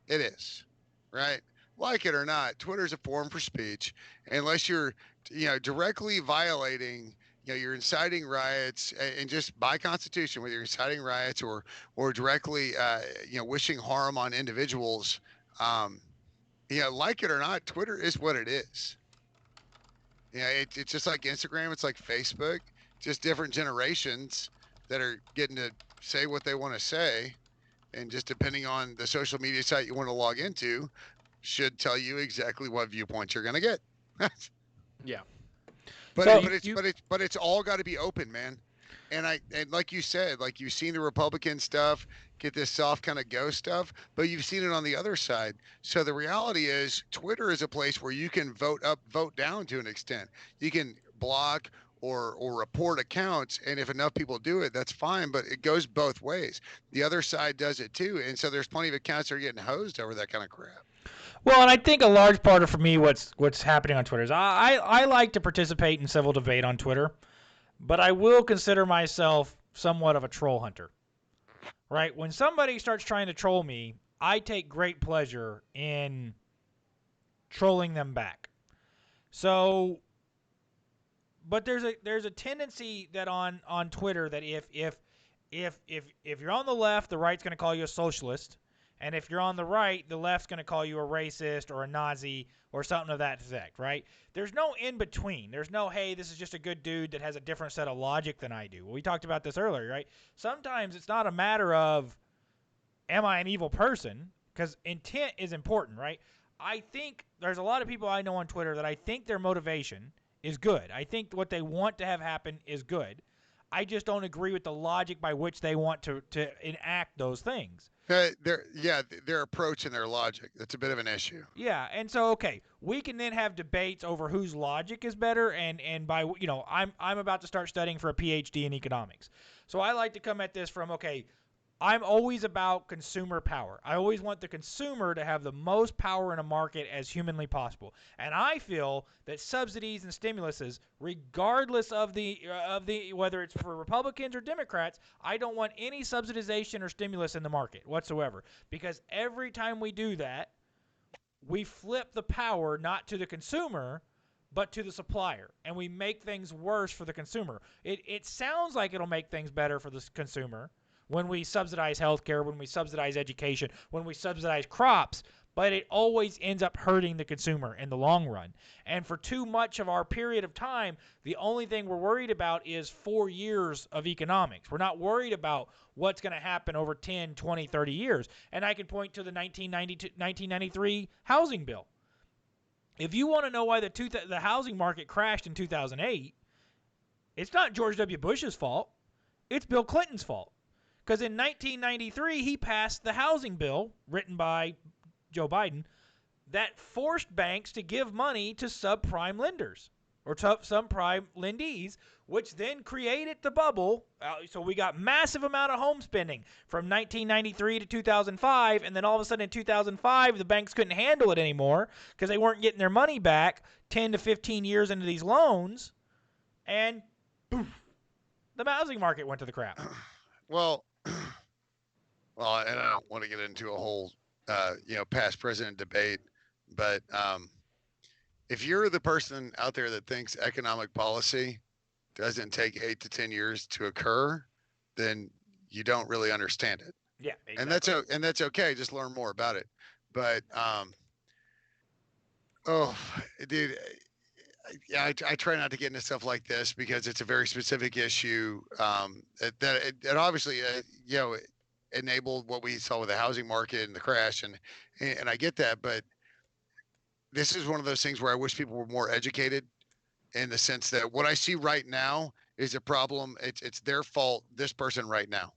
It is, right? Like it or not, Twitter is a forum for speech. Unless you're, directly violating, you're inciting riots, and just by Constitution, whether you're inciting riots or directly, wishing harm on individuals, like it or not, Twitter is what it is. It's just like Instagram. It's like Facebook. Just different generations that are getting to say what they want to say, and just depending on the social media site you want to log into, should tell you exactly what viewpoints you're going to get. Yeah. But it's all got to be open, man. And like you said, like you've seen the Republican stuff get this soft kind of ghost stuff, but you've seen it on the other side. So the reality is Twitter is a place where you can vote up, vote down to an extent. You can block or report accounts, and if enough people do it, that's fine, but it goes both ways. The other side does it too, and so there's plenty of accounts that are getting hosed over that kind of crap. Well, and I think a large part of, for me, what's happening on Twitter is I like to participate in civil debate on Twitter, but I will consider myself somewhat of a troll hunter. Right? When somebody starts trying to troll me, I take great pleasure in trolling them back. So, but there's a tendency that on Twitter that if you're on the left, the right's going to call you a socialist. And if you're on the right, the left's going to call you a racist or a Nazi or something of that effect, right? There's no in between. There's no, hey, this is just a good dude that has a different set of logic than I do. Well, we talked about this earlier, right? Sometimes it's not a matter of, am I an evil person? Because intent is important, right? I think there's a lot of people I know on Twitter that I think their motivation is good. I think what they want to have happen is good. I just don't agree with the logic by which they want to enact those things. Their approach and their logic. That's a bit of an issue. Yeah, and so okay, we can then have debates over whose logic is better, and by I'm about to start studying for a PhD in economics, so I like to come at this from I'm always about consumer power. I always want the consumer to have the most power in a market as humanly possible. And I feel that subsidies and stimuluses, regardless of the whether it's for Republicans or Democrats, I don't want any subsidization or stimulus in the market whatsoever. Because every time we do that, we flip the power not to the consumer, but to the supplier. And we make things worse for the consumer. It sounds like it'll make things better for the consumer when we subsidize healthcare, when we subsidize education, when we subsidize crops, but it always ends up hurting the consumer in the long run. And for too much of our period of time, the only thing we're worried about is 4 years of economics. We're not worried about what's going to happen over 10, 20, 30 years. And I can point to the 1993 housing bill. If you want to know why the housing market crashed in 2008, it's not George W. Bush's fault. It's Bill Clinton's fault. Because in 1993, he passed the housing bill, written by Joe Biden, that forced banks to give money to subprime lenders or subprime lendees, which then created the bubble. So we got massive amount of home spending from 1993 to 2005, and then all of a sudden in 2005, the banks couldn't handle it anymore because they weren't getting their money back 10 to 15 years into these loans, and poof, the housing market went to the crap. Well, and I don't want to get into a whole, past president debate, but if you're the person out there that thinks economic policy doesn't take 8 to 10 years to occur, then you don't really understand it. Yeah, exactly. And that's okay. Just learn more about it. But dude, I try not to get into stuff like this because it's a very specific issue that it obviously enabled what we saw with the housing market and the crash, and I get that, but this is one of those things where I wish people were more educated, in the sense that what I see right now is a problem. It's their fault, this person right now,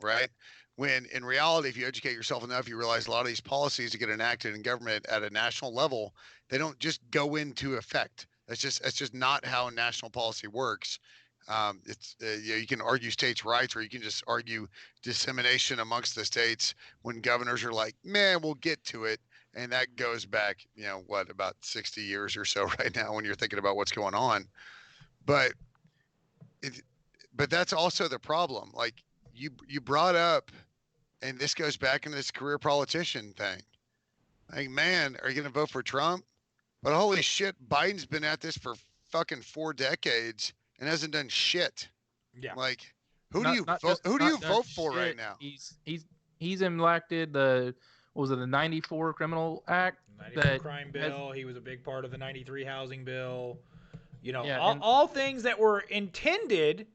right? When in reality, if you educate yourself enough, you realize a lot of these policies that get enacted in government at a national level, they don't just go into effect. That's just not how national policy works. You can argue states' rights, or you can just argue dissemination amongst the states when governors are like, man, we'll get to it. And that goes back, about 60 years or so right now when you're thinking about what's going on. But that's also the problem. Like you brought up, and this goes back into this career politician thing. Like, man, are you going to vote for Trump? But holy shit, Biden's been at this for fucking 4 decades and hasn't done shit. Yeah. Like, who do you vote for right now? He's enacted the 94 Criminal Act? 94 Crime Bill. He was a big part of the 93 Housing Bill. All things that were intended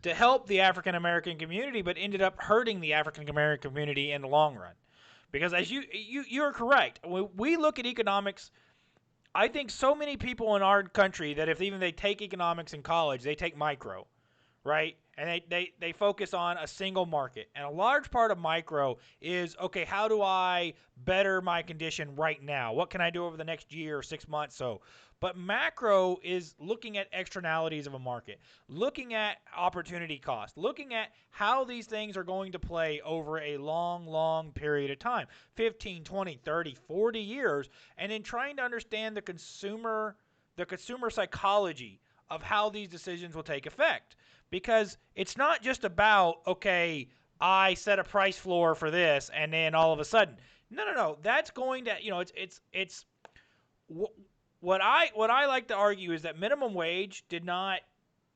to help the African American community, but ended up hurting the African American community in the long run. Because as you're correct, when we look at economics, I think so many people in our country that if even they take economics in college, they take micro, right? And they focus on a single market. And a large part of micro is, okay, how do I better my condition right now? What can I do over the next year or 6 months? But macro is looking at externalities of a market, looking at opportunity cost, looking at how these things are going to play over a long, long period of time, 15, 20, 30, 40 years, and then trying to understand the consumer psychology of how these decisions will take effect. Because it's not just about, okay, I set a price floor for this and then all of a sudden, no, that's going to, it's what I like to argue is that minimum wage did not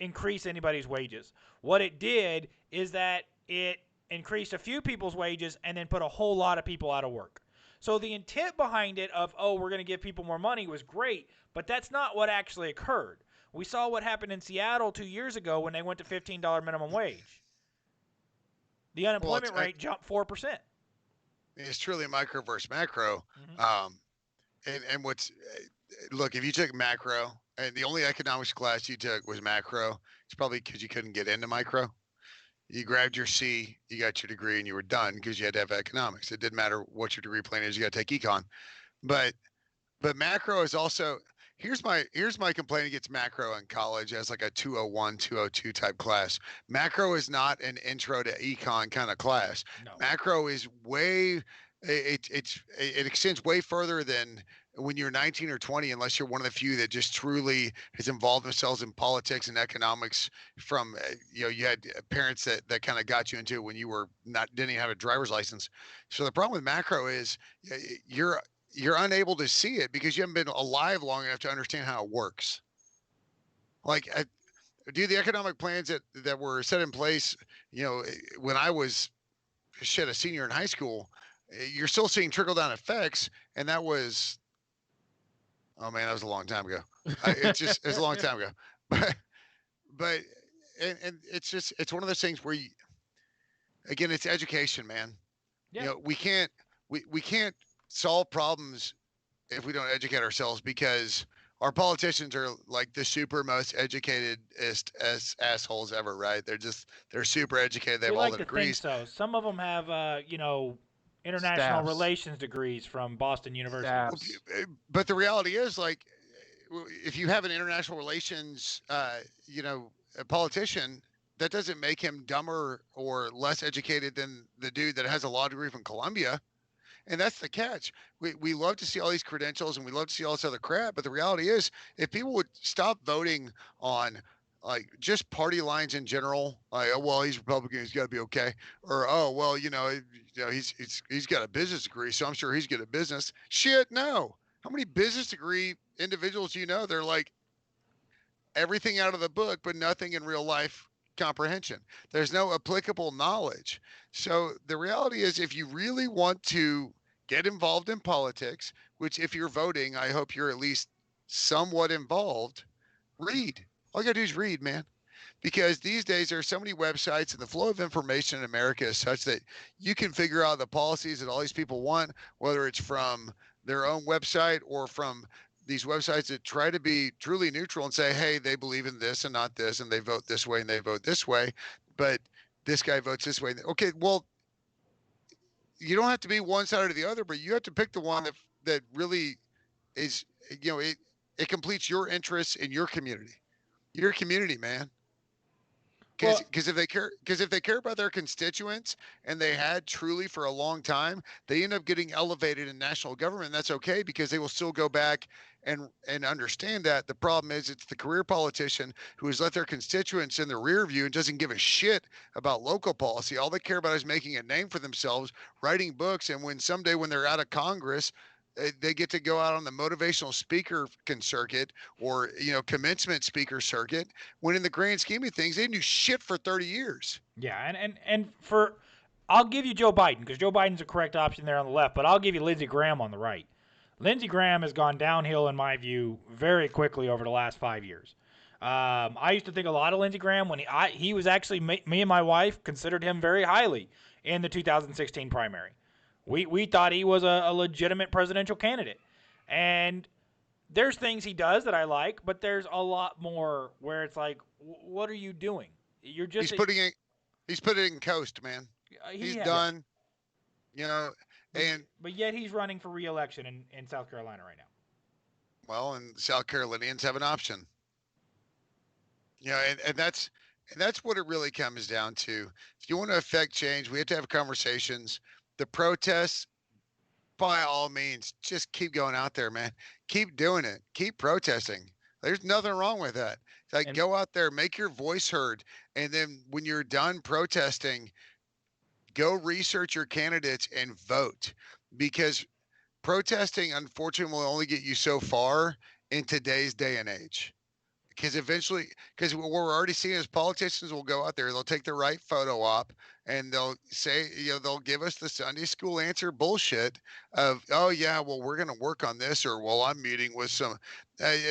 increase anybody's wages. What it did is that it increased a few people's wages and then put a whole lot of people out of work. So the intent behind it of, oh, we're going to give people more money was great, but that's not what actually occurred. We saw what happened in Seattle 2 years ago when they went to $15 minimum wage. The unemployment rate jumped 4%. It's truly micro versus macro. And look, if you took macro and the only economics class you took was macro, it's probably because you couldn't get into micro. You grabbed your C, you got your degree, and you were done because you had to have economics. It didn't matter what your degree plan is, you got to take econ. But macro is also, here's my complaint against macro in college as like a 201, 202 type class. Macro is not an intro to econ kind of class. No. Macro is it extends way further than when you're 19 or 20, unless you're one of the few that just truly has involved themselves in politics and economics from, you had parents that kind of got you into it when you were didn't even have a driver's license. So the problem with macro is you're unable to see it because you haven't been alive long enough to understand how it works. Like, do the economic plans that were set in place, when I was a senior in high school, you're still seeing trickle down effects. And that was, oh man, that was a long time ago. It's a long time ago, but it's one of those things where again, it's education, man. Yeah. We can't solve problems if we don't educate ourselves, because our politicians are like the super most educated assholes ever, right? They're super educated. They have all the degrees. Think so. Some of them have, international relations degrees from Boston University. But the reality is, like, if you have an international relations, a politician, that doesn't make him dumber or less educated than the dude that has a law degree from Columbia. And that's the catch. We love to see all these credentials and we love to see all this other crap. But the reality is, if people would stop voting on like just party lines in general, like, oh, well, he's Republican, he's got to be okay. Or, oh, well, he's got a business degree, so I'm sure he's good at business. Shit, no. How many business degree individuals do you know? They're like everything out of the book, but nothing in real life comprehension. There's no applicable knowledge. So the reality is, if you really want to get involved in politics, which if you're voting, I hope you're at least somewhat involved, read. All you gotta do is read, man. Because these days there are so many websites and the flow of information in America is such that you can figure out the policies that all these people want, whether it's from their own website or from these websites that try to be truly neutral and say, hey, they believe in this and not this, and they vote this way and they vote this way, but this guy votes this way. Okay, well, you don't have to be one side or the other, but you have to pick the one that really is, it completes your interests in your community. Your community, man. Because if they care about their constituents, and they had truly for a long time, they end up getting elevated in national government. And that's okay, because they will still go back and understand that. The problem is, it's the career politician who has let their constituents in the rear view and doesn't give a shit about local policy. All they care about is making a name for themselves, writing books, and when they're out of Congress, they get to go out on the motivational speaker circuit or, commencement speaker circuit, when in the grand scheme of things, they didn't do shit for 30 years. Yeah, I'll give you Joe Biden, because Joe Biden's a correct option there on the left, but I'll give you Lindsey Graham on the right. Lindsey Graham has gone downhill, in my view, very quickly over the last 5 years. I used to think a lot of Lindsey Graham when he was actually, me and my wife considered him very highly in the 2016 primary. We thought he was a legitimate presidential candidate. And there's things he does that I like, but there's a lot more where it's like, what are you doing? You're just He's putting it in coast, man. He's done. You know, but yet he's running for re-election in South Carolina right now. Well, and South Carolinians have an option. And that's what it really comes down to. If you want to affect change, we have to have conversations. The protests, by all means, just keep going out there, man. Keep doing it. Keep protesting. There's nothing wrong with that. It's like, go out there, make your voice heard, and then when you're done protesting, go research your candidates and vote, because protesting, unfortunately, will only get you so far in today's day and age. Because what we're already seeing is politicians will go out there, they'll take the right photo op, and they'll say, they'll give us the Sunday school answer bullshit of, oh yeah, well, we're going to work on this, or well, I'm meeting with some.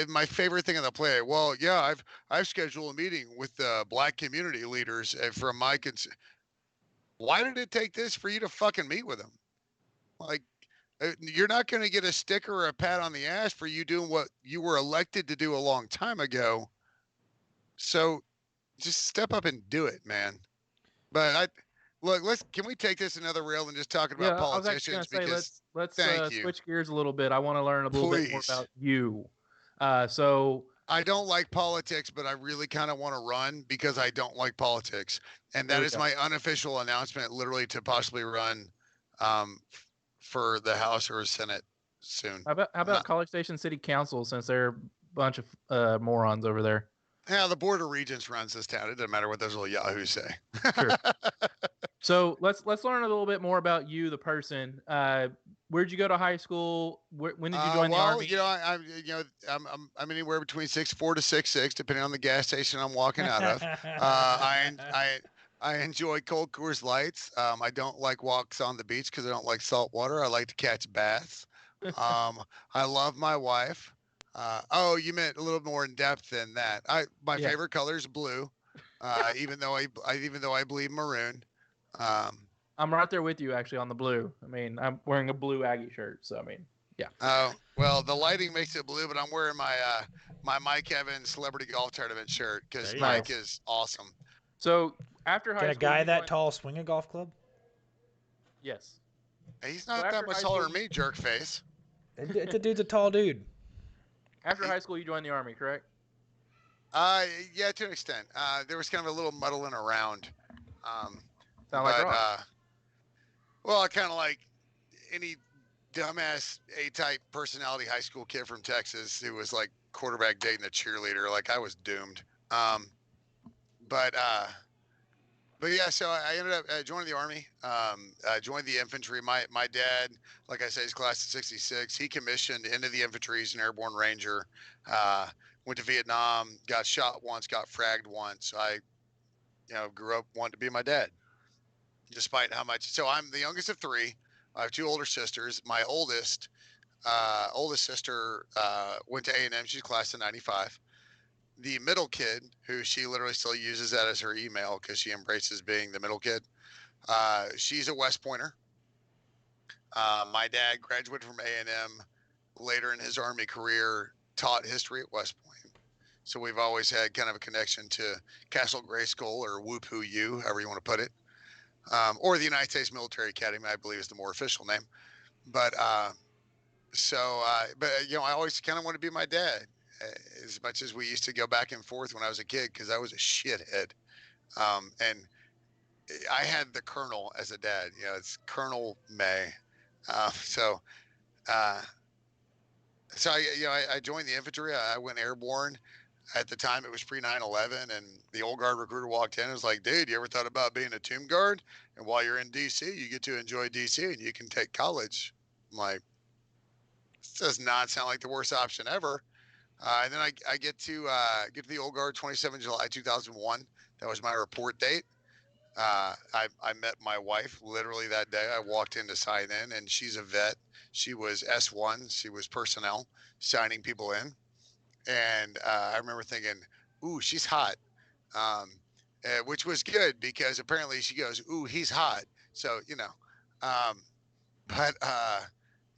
My favorite thing on the play, well, yeah, I've scheduled a meeting with black community leaders from my. Why did it take this for you to fucking meet with them? Like, you're not going to get a sticker or a pat on the ass for you doing what you were elected to do a long time ago. So just step up and do it, man. But can we take this another rail and just talking about politicians? I was actually going to say, let's you. switch gears a little bit. I want to learn a little bit more about you. So I don't like politics, but I really kind of want to run because I don't like politics. And that is my unofficial announcement, literally, to possibly run for the House or Senate soon. How about College Station City Council, since they're a bunch of morons over there? Yeah, the Board of Regents runs this town. It doesn't matter what those little yahoos say. Sure. So let's learn a little bit more about you, the person. Where'd you go to high school? When did you join the Army? I'm anywhere between 6'4" to 6'6", depending on the gas station I'm walking out of. I enjoy cold Coors Lights. I don't like walks on the beach because I don't like salt water. I like to catch baths. I love my wife. You meant a little more in depth than that. My favorite color is blue, even though I bleed maroon. I'm right there with you, actually, on the blue. I mean, I'm wearing a blue Aggie shirt, so I mean, yeah. Oh, well, the lighting makes it blue, but I'm wearing my Mike Evans Celebrity Golf Tournament shirt because Mike is awesome. So after high school, can a guy that tall swing a golf club? Yes. He's not that much taller than me, jerk face. It's a dude's a tall dude. After high school, you joined the Army, correct? Yeah, to an extent. There was kind of a little muddling around. Sound like rock. Well, kind of like any dumbass A-type personality high school kid from Texas who was like quarterback dating a cheerleader. Like, I was doomed. But yeah, so I ended up joining the Army. Joined the infantry. My dad, like I say, is class of '66. He commissioned into the infantry. He's an airborne ranger. Went to Vietnam. Got shot once. Got fragged once. I, grew up wanting to be my dad, despite how much. So I'm the youngest of three. I have two older sisters. My oldest sister went to A&M. She's class of '95. The middle kid, who she literally still uses that as her email because she embraces being the middle kid. She's a West Pointer. My dad graduated from A&M later in his Army career, taught history at West Point. So we've always had kind of a connection to Castle Grayskull, or Whoop-Hoo U, however you want to put it. Or the United States Military Academy, I believe is the more official name. But I always kind of want to be my dad. As much as we used to go back and forth when I was a kid, because I was a shithead. And I had the Colonel as a dad. It's Colonel May. I joined the infantry. I went airborne. At the time, it was pre 9/11, and the old guard recruiter walked in and was like, dude, you ever thought about being a tomb guard? And while you're in D.C., you get to enjoy D.C. and you can take college. I'm like, this does not sound like the worst option ever. And then I get to the old guard 27 July 2001. That was my report date. I met my wife literally that day. I walked in to sign in, and she's a vet. She was S1. She was personnel signing people in. And I remember thinking, ooh, she's hot, which was good because apparently she goes, ooh, he's hot. So, then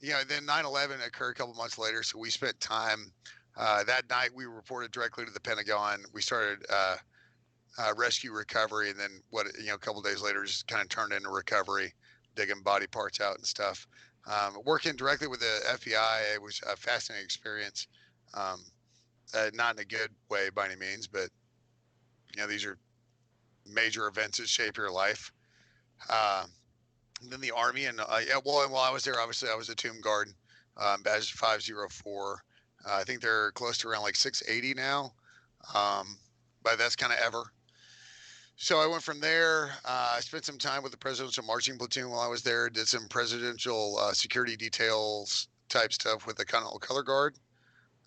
9/11 occurred a couple months later. So we spent time. That night, we reported directly to the Pentagon. We started rescue recovery, and then a couple days later, just kind of turned into recovery, digging body parts out and stuff. Working directly with the FBI, it was a fascinating experience. Not in a good way by any means, but these are major events that shape your life. Then the Army, and while I was there, obviously I was a tomb guard, badge 504. I think they're close to around like 680 now, but that's kind of ever. So I went from there. I spent some time with the presidential marching platoon while I was there. Did some presidential security details type stuff with the Continental Color Guard,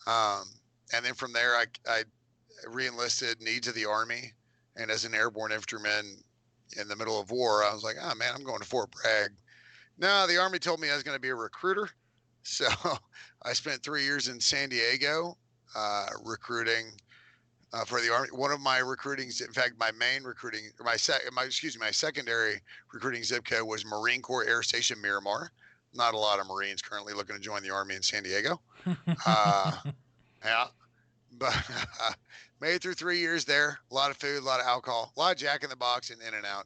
and then from there I re-enlisted needs of the Army, and as an airborne infantryman in the middle of war, I was like, oh man, I'm going to Fort Bragg. No, the Army told me I was going to be a recruiter. So I spent 3 years in San Diego recruiting for the Army. One of my recruitings, in fact, my main recruiting, my secondary recruiting zip code was Marine Corps Air Station Miramar. Not a lot of Marines currently looking to join the Army in San Diego. Yeah, but made it through 3 years there. A lot of food, a lot of alcohol, a lot of Jack in the Box and In-N-Out.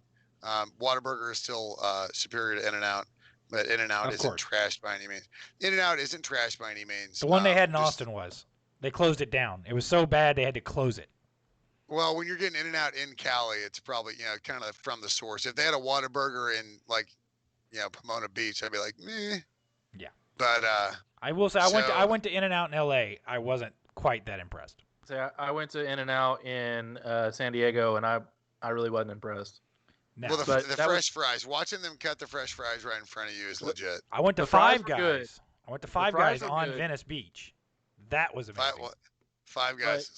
Whataburger is still superior to In-N-Out, but In-N-Out isn't trashed by any means. In-N-Out isn't trashed by any means. The one they had in Austin was. They closed it down. It was so bad they had to close it. Well, when you're getting In-N-Out in Cali, it's probably kind of from the source. If they had a Whataburger in Pomona Beach, I'd be like, meh. Yeah. But I will say I went to In-N-Out in L.A. I wasn't quite that impressed. So I went to In-N-Out in San Diego, and I really wasn't impressed. No. Well, the fresh fries, watching them cut the fresh fries right in front of you is legit. I went to Five Guys. I went to Five Guys on Venice Beach. That was amazing. Five Guys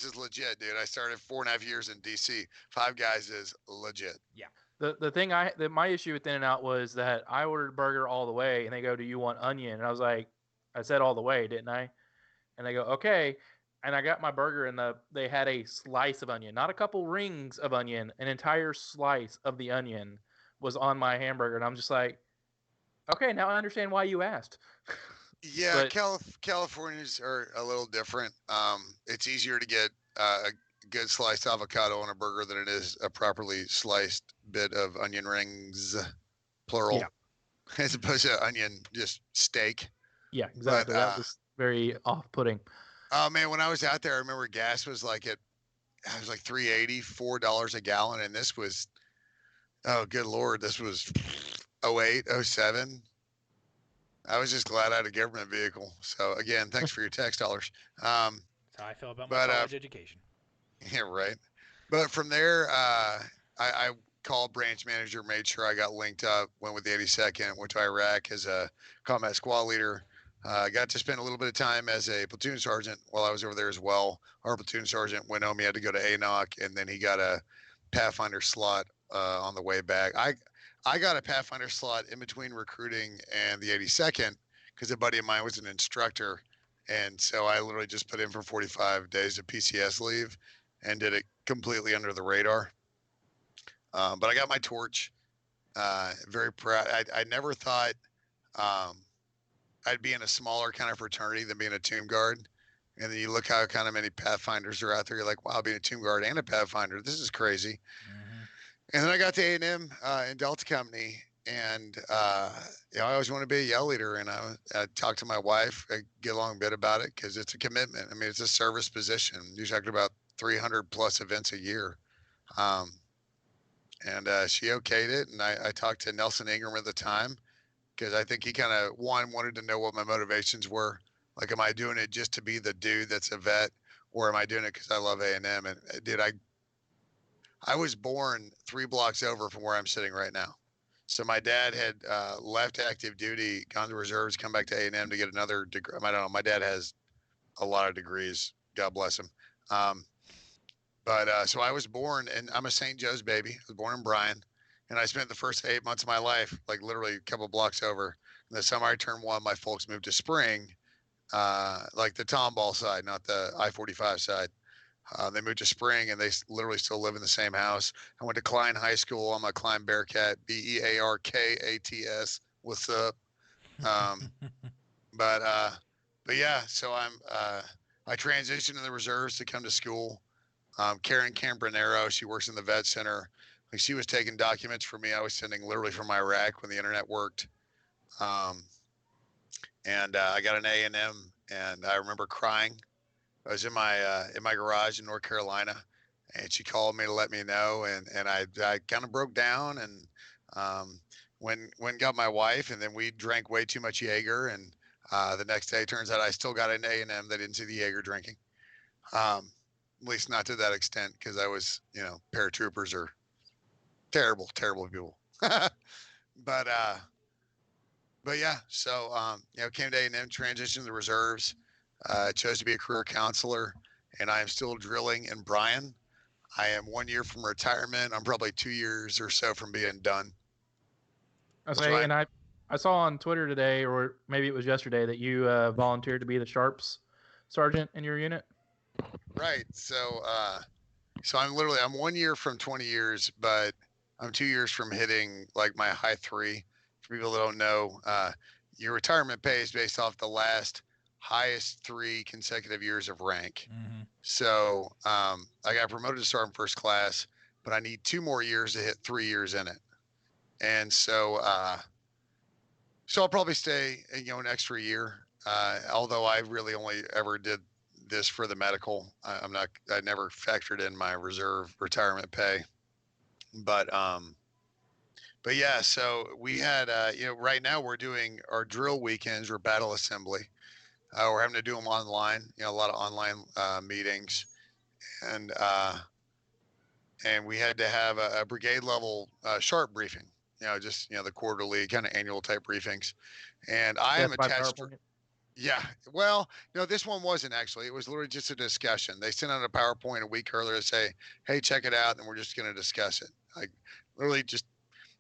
is legit, dude. I started 4.5 years in D.C. Five Guys is legit. Yeah. The thing my issue with In-N-Out was that I ordered a burger all the way, and they go, "Do you want onion?" And I was like, I said all the way, didn't I? And they go, "Okay." And I got my burger, and they had a slice of onion, not a couple rings of onion, an entire slice of the onion was on my hamburger, and I'm just like, okay, now I understand why you asked. Yeah, Californians are a little different. It's easier to get a good sliced avocado on a burger than it is a properly sliced bit of onion rings, plural, as opposed to onion just steak. Yeah, exactly. That was very off-putting. Oh man, when I was out there, I remember gas was like $3.80, $4 a gallon, and this was, oh good lord, this was 08, 07. I was just glad I had a government vehicle. So again, thanks for your tax dollars. That's how I feel about my college education. Yeah, right. But from there, I called branch manager, made sure I got linked up, went with the 82nd, went to Iraq as a combat squad leader. Got to spend a little bit of time as a platoon sergeant while I was over there as well. Our platoon sergeant went home. He had to go to ANOC, and then he got a Pathfinder slot on the way back. I got a Pathfinder slot in between recruiting and the 82nd because a buddy of mine was an instructor. And so I literally just put in for 45 days of PCS leave and did it completely under the radar. But I got my torch. Very proud. I never thought I'd be in a smaller kind of fraternity than being a tomb guard. And then you look how kind of many Pathfinders are out there. You're like, wow, being a tomb guard and a Pathfinder, this is crazy. Mm-hmm. And then I got to A&M in Delta Company, and I always want to be a yell leader. And I talked to my wife, get along a bit about it because it's a commitment. I mean, it's a service position. You're talking about 300 plus events a year. And she okayed it. And I talked to Nelson Ingram at the time because I think he kind of wanted to know what my motivations were. Like, am I doing it just to be the dude that's a vet, or am I doing it because I love A&M? And I was born 3 blocks over from where I'm sitting right now. So my dad had left active duty, gone to reserves, come back to A&M to get another degree. I don't know. My dad has a lot of degrees. God bless him. So I was born, and I'm a St. Joe's baby. I was born in Bryan, and I spent the first 8 months of my life, like literally a couple blocks over. And the summer I turned 1, my folks moved to Spring, like the Tomball side, not the I-45 side. They moved to Spring, and they literally still live in the same house. I went to Klein High School. I'm a Klein Bearcat, Bearkats. What's up? But yeah, so I transitioned in the reserves to come to school. Karen Cambronero, she works in the vet center. Like, she was taking documents for me. I was sending literally from Iraq when the internet worked. And I got an A&M, and I remember crying. I was in my garage in North Carolina, and she called me to let me know, and I kind of broke down, and when got my wife, and then we drank way too much Jaeger, and the next day turns out I still got an A&M. They didn't see the Jaeger drinking, at least not to that extent, because I was, paratroopers are terrible people. but yeah, so came to A&M, transitioned to the reserves, chose to be a career counselor, and I am still drilling in Bryan. I am 1 year from retirement. I'm probably 2 years or so from being done. And I saw on Twitter today, or maybe it was yesterday, that you volunteered to be the Sharps sergeant in your unit. Right. So I'm 1 year from 20 years, but I'm 2 years from hitting like my high 3. For people that don't know, your retirement pay is based off the last highest 3 consecutive years of rank. Mm-hmm. So I got promoted to sergeant first class, but I need 2 more years to hit 3 years in it. And so I'll probably stay, an extra year. Although I really only ever did this for the medical. I never factored in my reserve retirement pay. But yeah, so we had, right now we're doing our drill weekends or battle assembly. We're having to do them online, a lot of online meetings. And we had to have a brigade level sharp briefing, the quarterly kind of annual type briefings. And I am attached to, yeah, well, no, this one wasn't actually. It was literally just a discussion. They sent out a PowerPoint a week earlier to say, hey, check it out, and we're just going to discuss it. Like, literally just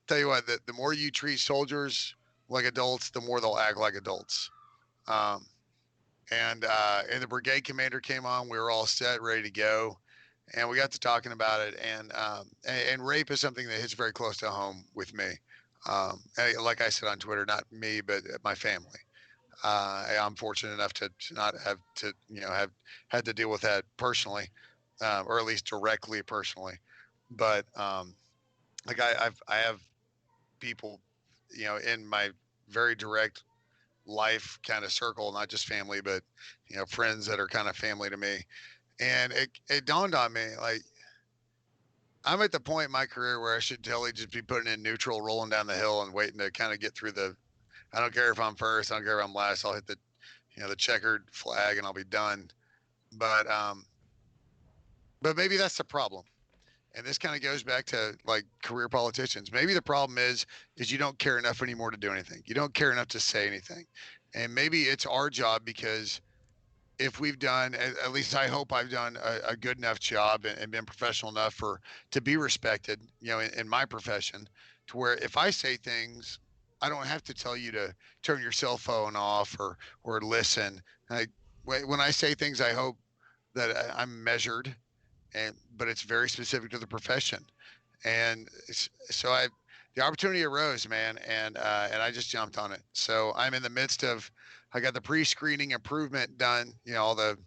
tell you what, the more you treat soldiers like adults, the more they'll act like adults. And the brigade commander came on. We were all set, ready to go. And we got to talking about it. And rape is something that hits very close to home with me. Like I said on Twitter, not me, but my family. I'm fortunate enough to not have to, have had to deal with that personally, or at least directly personally. But like I have people, in my very direct life kind of circle, not just family, but friends that are kind of family to me. And it dawned on me, like, I'm at the point in my career where I should totally just be putting in neutral, rolling down the hill, and waiting to kind of get through the. I don't care if I'm first. I don't care if I'm last. I'll hit the, the checkered flag, and I'll be done. But maybe that's the problem. And this kind of goes back to like career politicians. Maybe the problem is you don't care enough anymore to do anything. You don't care enough to say anything. And maybe it's our job, because if we've done, at least I hope I've done a good enough job and been professional enough to be respected, in my profession, to where if I say things, I don't have to tell you to turn your cell phone off or listen. Like, when I say things, I hope that I'm measured, but it's very specific to the profession. And so the opportunity arose, man, and I just jumped on it. So I'm in the midst of, I got the pre-screening improvement done, all the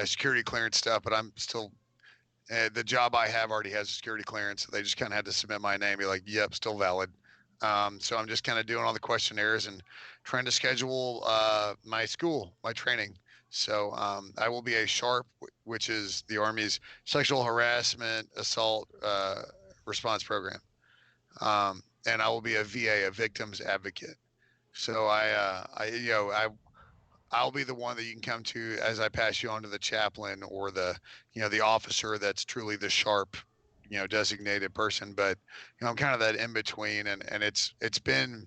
security clearance stuff, but I'm still, the job I have already has a security clearance. So they just kind of had to submit my name, be like, yep, still valid. So I'm just kind of doing all the questionnaires and trying to schedule my training. So I will be a SHARP, which is the Army's sexual harassment assault response program. And I will be a VA, a victims advocate. So I'll be the one that you can come to as I pass you on to the chaplain or the officer that's truly the SHARP, designated person. But I'm kind of that in between, and it's been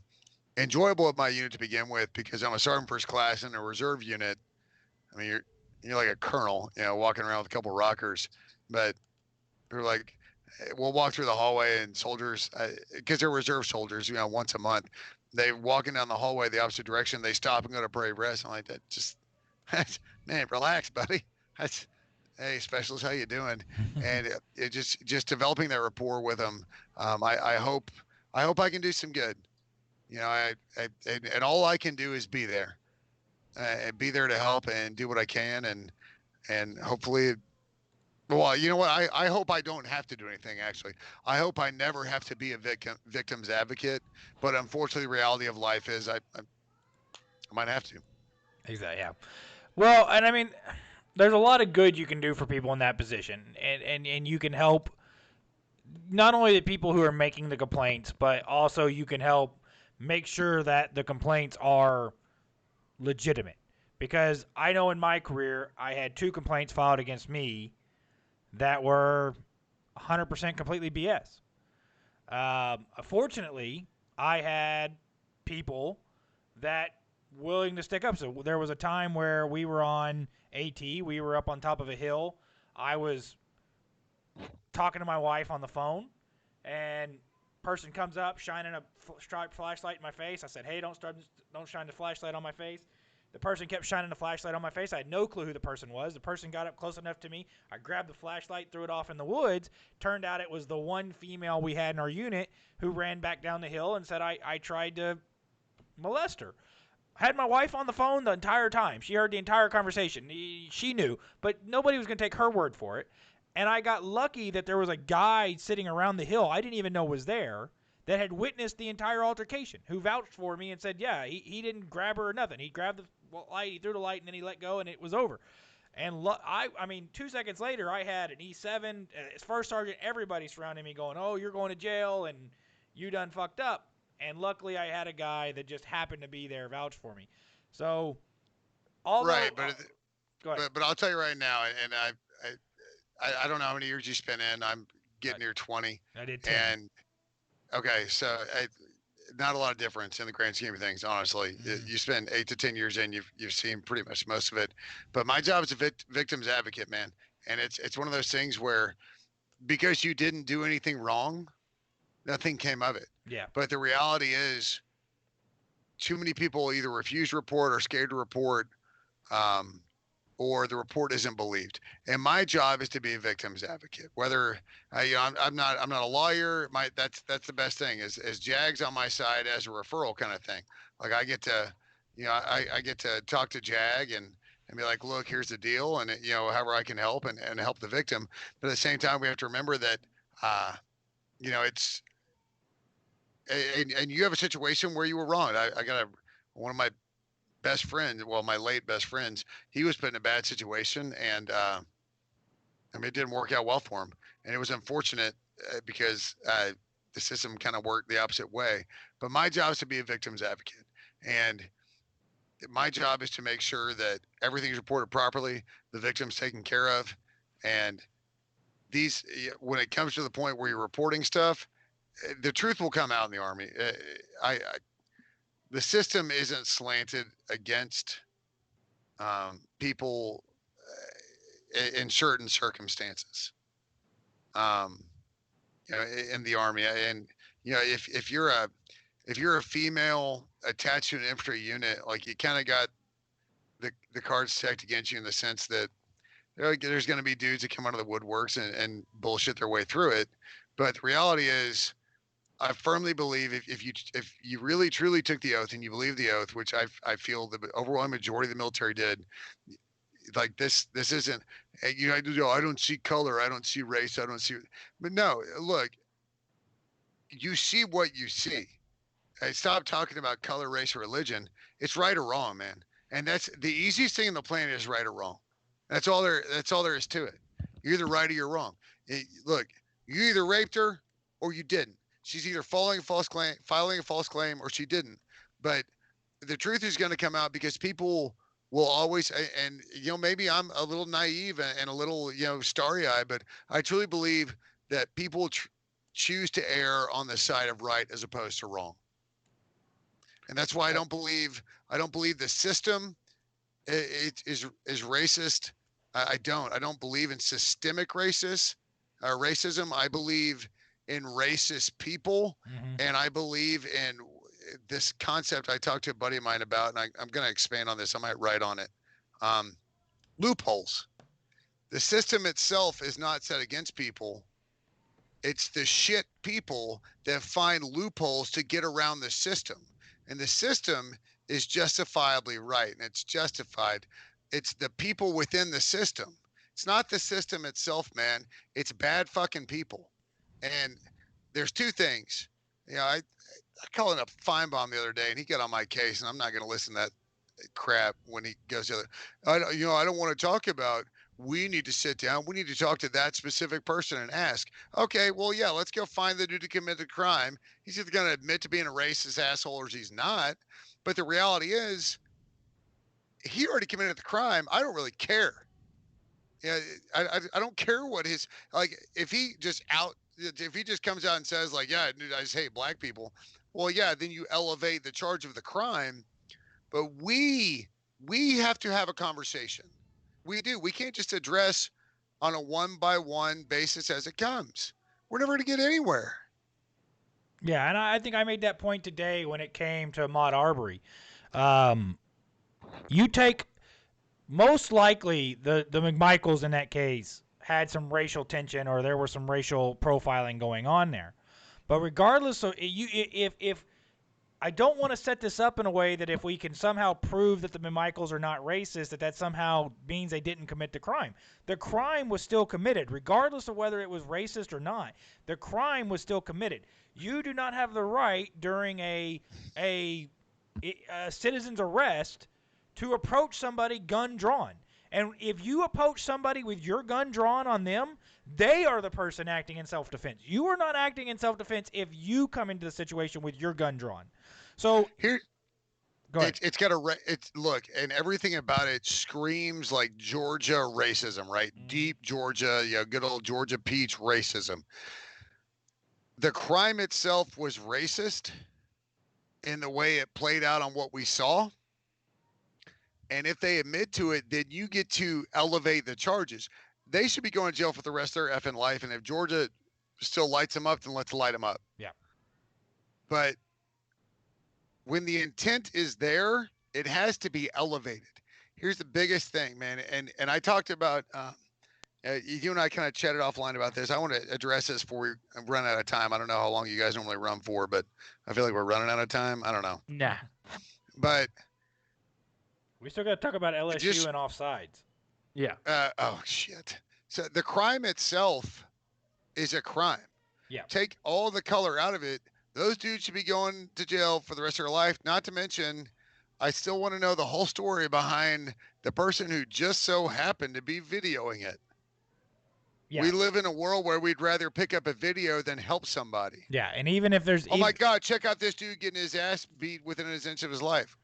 enjoyable at my unit to begin with, because I'm a sergeant first class in a reserve unit. I mean, you're like a colonel, walking around with a couple of rockers, but we're like, we'll walk through the hallway, and soldiers, because they're reserve soldiers, once a month, they walking down the hallway the opposite direction. They stop and go to brave rest. I'm like, that just, man, relax, buddy. That's, hey, specialist, how you doing? And it just developing that rapport with them. I hope I can do some good. And all I can do is be there. And be there to help and do what I can, and hopefully Well, you know what? I hope I don't have to do anything, actually. I hope I never have to be a victim's advocate. But unfortunately, the reality of life is I might have to. Exactly. Yeah. Well, and I mean, there's a lot of good you can do for people in that position, and you can help not only the people who are making the complaints, but also you can help make sure that the complaints are legitimate. Because I know in my career, I had 2 complaints filed against me that were 100% completely BS. Fortunately, I had people that willing to stick up. So there was a time where we were on AT, we were up on top of a hill. I was talking to my wife on the phone, and person comes up shining a striped flashlight in my face. I said, "Hey, don't shine the flashlight on my face." The person kept shining the flashlight on my face. I had no clue who the person was. The person got up close enough to me. I grabbed the flashlight, threw it off in the woods. Turned out it was the one female we had in our unit who ran back down the hill and said I tried to molest her. I had my wife on the phone the entire time. She heard the entire conversation. She knew, but nobody was going to take her word for it. And I got lucky that there was a guy sitting around the hill I didn't even know was there that had witnessed the entire altercation, who vouched for me and said, yeah, he didn't grab her or nothing. He grabbed the light, he threw the light, and then he let go, and it was over. And I mean, 2 seconds later, I had an E7, first sergeant, everybody surrounding me going, oh, you're going to jail, and you done fucked up. And luckily, I had a guy that just happened to be there vouch for me. So, although, Right, go ahead. but I'll tell you right now, and I don't know how many years you spent in. I'm getting near 20. I did 10. And okay, so not a lot of difference in the grand scheme of things, honestly. You spend 8 to 10 years in, you've seen pretty much most of it. But my job is a victim's advocate, man, and it's one of those things where because you didn't do anything wrong, nothing came of it. Yeah. But the reality is, too many people either refuse to report or scared to report, or the report isn't believed. And my job is to be a victim's advocate. Whether I'm not a lawyer. That's the best thing is Jag's on my side as a referral kind of thing. Like I get to, I get to talk to Jag and be like, look, here's the deal, and however I can help and help the victim. But at the same time, we have to remember that, it's and you have a situation where you were wrong. I got one of my best friends, well, my late best friends, he was put in a bad situation, and I mean, it didn't work out well for him, and it was unfortunate because the system kind of worked the opposite way. But my job is to be a victim's advocate, and my job is to make sure that everything's reported properly, the victim's taken care of, and when it comes to the point where you're reporting stuff, the truth will come out in the Army. The system isn't slanted against people in certain circumstances. In the Army, and if you're a female attached to an infantry unit, like you kind of got the cards stacked against you in the sense that there's going to be dudes that come out of the woodworks and bullshit their way through it. But the reality is, I firmly believe if you really truly took the oath and you believe the oath, which I feel the overwhelming majority of the military did, like this isn't, I don't see color, I don't see race, I don't see, but no, look, you see what you see. Stop talking about color, race, or religion. It's right or wrong, man. And that's the easiest thing on the planet is right or wrong. That's all there is to it. You're either right or you're wrong. Look, you either raped her or you didn't. She's either filing a false claim, or she didn't. But the truth is going to come out because people will always, and maybe I'm a little naive and a little, starry-eyed, but I truly believe that people choose to err on the side of right as opposed to wrong. And that's why I don't believe the system is racist. I don't believe in systemic racism. I believe in racist people, and I believe in this concept I talked to a buddy of mine about, and I'm going to expand on this. I might write on it. Loopholes. The system itself is not set against people. It's the shit people that find loopholes to get around the system. And the system is justifiably right, and it's justified. It's the people within the system. It's not the system itself, man. It's bad fucking people. And there's two things. I called in a fine bomb the other day, and he got on my case, and I'm not going to listen to that crap when he goes the other. I don't want to talk about. We need to sit down. We need to talk to that specific person and ask. Okay, well, yeah, let's go find the dude who committed the crime. He's either going to admit to being a racist asshole or he's not. But the reality is, he already committed the crime. I don't really care. Yeah, I don't care what his if he just comes out and says like, yeah, I just hate black people. Well, yeah, then you elevate the charge of the crime. But we have to have a conversation. We do. We can't just address on a one-by-one basis as it comes. We're never going to get anywhere. Yeah, and I think I made that point today when it came to Ahmaud Arbery. You take most likely the McMichaels in that case had some racial tension or there was some racial profiling going on there. But regardless of if I don't want to set this up in a way that if we can somehow prove that the McMichaels are not racist, that somehow means they didn't commit the crime. The crime was still committed, regardless of whether it was racist or not. The crime was still committed. You do not have the right during a citizen's arrest to approach somebody gun drawn. And if you approach somebody with your gun drawn on them, they are the person acting in self-defense. You are not acting in self-defense if you come into the situation with your gun drawn. So here, go ahead. It's got look, and everything about it screams like Georgia racism, right? Deep Georgia, good old Georgia peach racism. The crime itself was racist in the way it played out on what we saw. And if they admit to it, then you get to elevate the charges. They should be going to jail for the rest of their effing life. And if Georgia still lights them up, then let's light them up. Yeah. But when the intent is there, it has to be elevated. Here's the biggest thing, man. And I talked about, you and I kind of chatted offline about this. I want to address this before we run out of time. I don't know how long you guys normally run for, but I feel like we're running out of time. I don't know. Nah. But we still got to talk about LSU and offsides. Yeah. Oh, shit. So the crime itself is a crime. Yeah. Take all the color out of it. Those dudes should be going to jail for the rest of their life. Not to mention, I still want to know the whole story behind the person who just so happened to be videoing it. Yeah. We live in a world where we'd rather pick up a video than help somebody. Yeah, and even if there's... my God, check out this dude getting his ass beat within an inch of his life.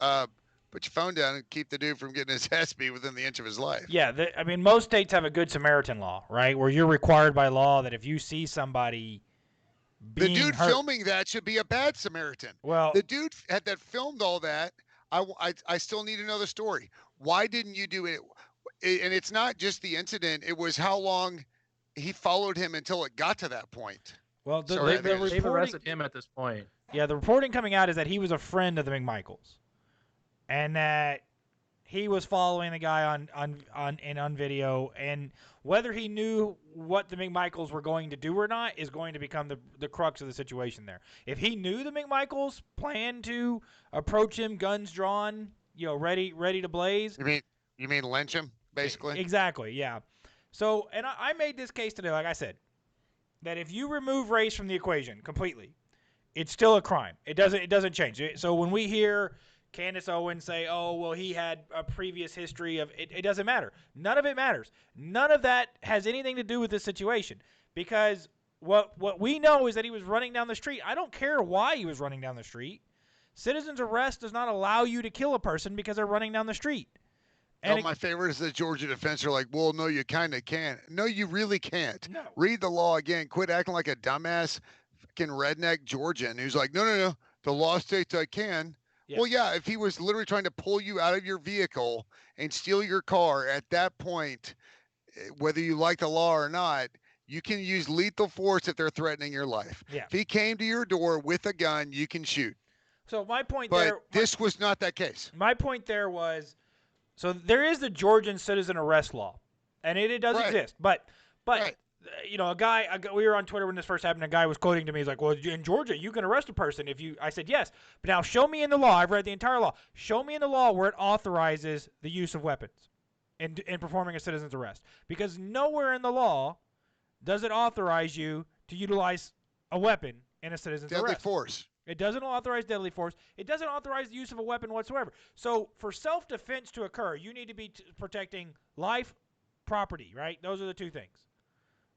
Put your phone down and keep the dude from getting his ass beat within the inch of his life. Yeah, most states have a Good Samaritan law, right? Where you're required by law that if you see somebody being the dude hurt, filming that should be a bad Samaritan. Well, the dude that filmed all that, I still need to know the story. Why didn't you do it? And it's not just the incident. It was how long he followed him until it got to that point. Well, they've arrested him at this point. Yeah, the reporting coming out is that he was a friend of the McMichaels. And that he was following the guy on video, and whether he knew what the McMichaels were going to do or not is going to become the crux of the situation there. If he knew the McMichaels planned to approach him, guns drawn, ready to blaze. You mean lynch him, basically? Exactly, yeah. So, and I made this case today, like I said, that if you remove race from the equation completely, it's still a crime. It doesn't change. So when we hear Candace Owens say, oh, well, he had a previous history of it doesn't matter. None of it matters. None of that has anything to do with this situation, because what we know is that he was running down the street. I don't care why he was running down the street. Citizen's arrest does not allow you to kill a person because they're running down the street. And my favorite is the Georgia defense are like, well, no, you kind of can't. No, you really can't. No. Read the law again. Quit acting like a dumbass fucking redneck Georgian who's like, no. The law states I can. Yeah. Well, yeah, if he was literally trying to pull you out of your vehicle and steal your car at that point, whether you like the law or not, you can use lethal force if they're threatening your life. Yeah. If he came to your door with a gun, you can shoot. So my point this was not that case. My point there was, so there is the Georgian citizen arrest law, and it does exist. But right. A guy, we were on Twitter when this first happened. A guy was quoting to me. He's like, well, in Georgia, you can arrest a person if you. I said, yes. But now show me in the law. I've read the entire law. Show me in the law where it authorizes the use of weapons. in performing a citizen's arrest, because nowhere in the law does it authorize you to utilize a weapon in a citizen's Deadly arrest. force. It doesn't authorize deadly force. It doesn't authorize the use of a weapon whatsoever. So for self-defense to occur, you need to be protecting life, property, right? Those are the two things,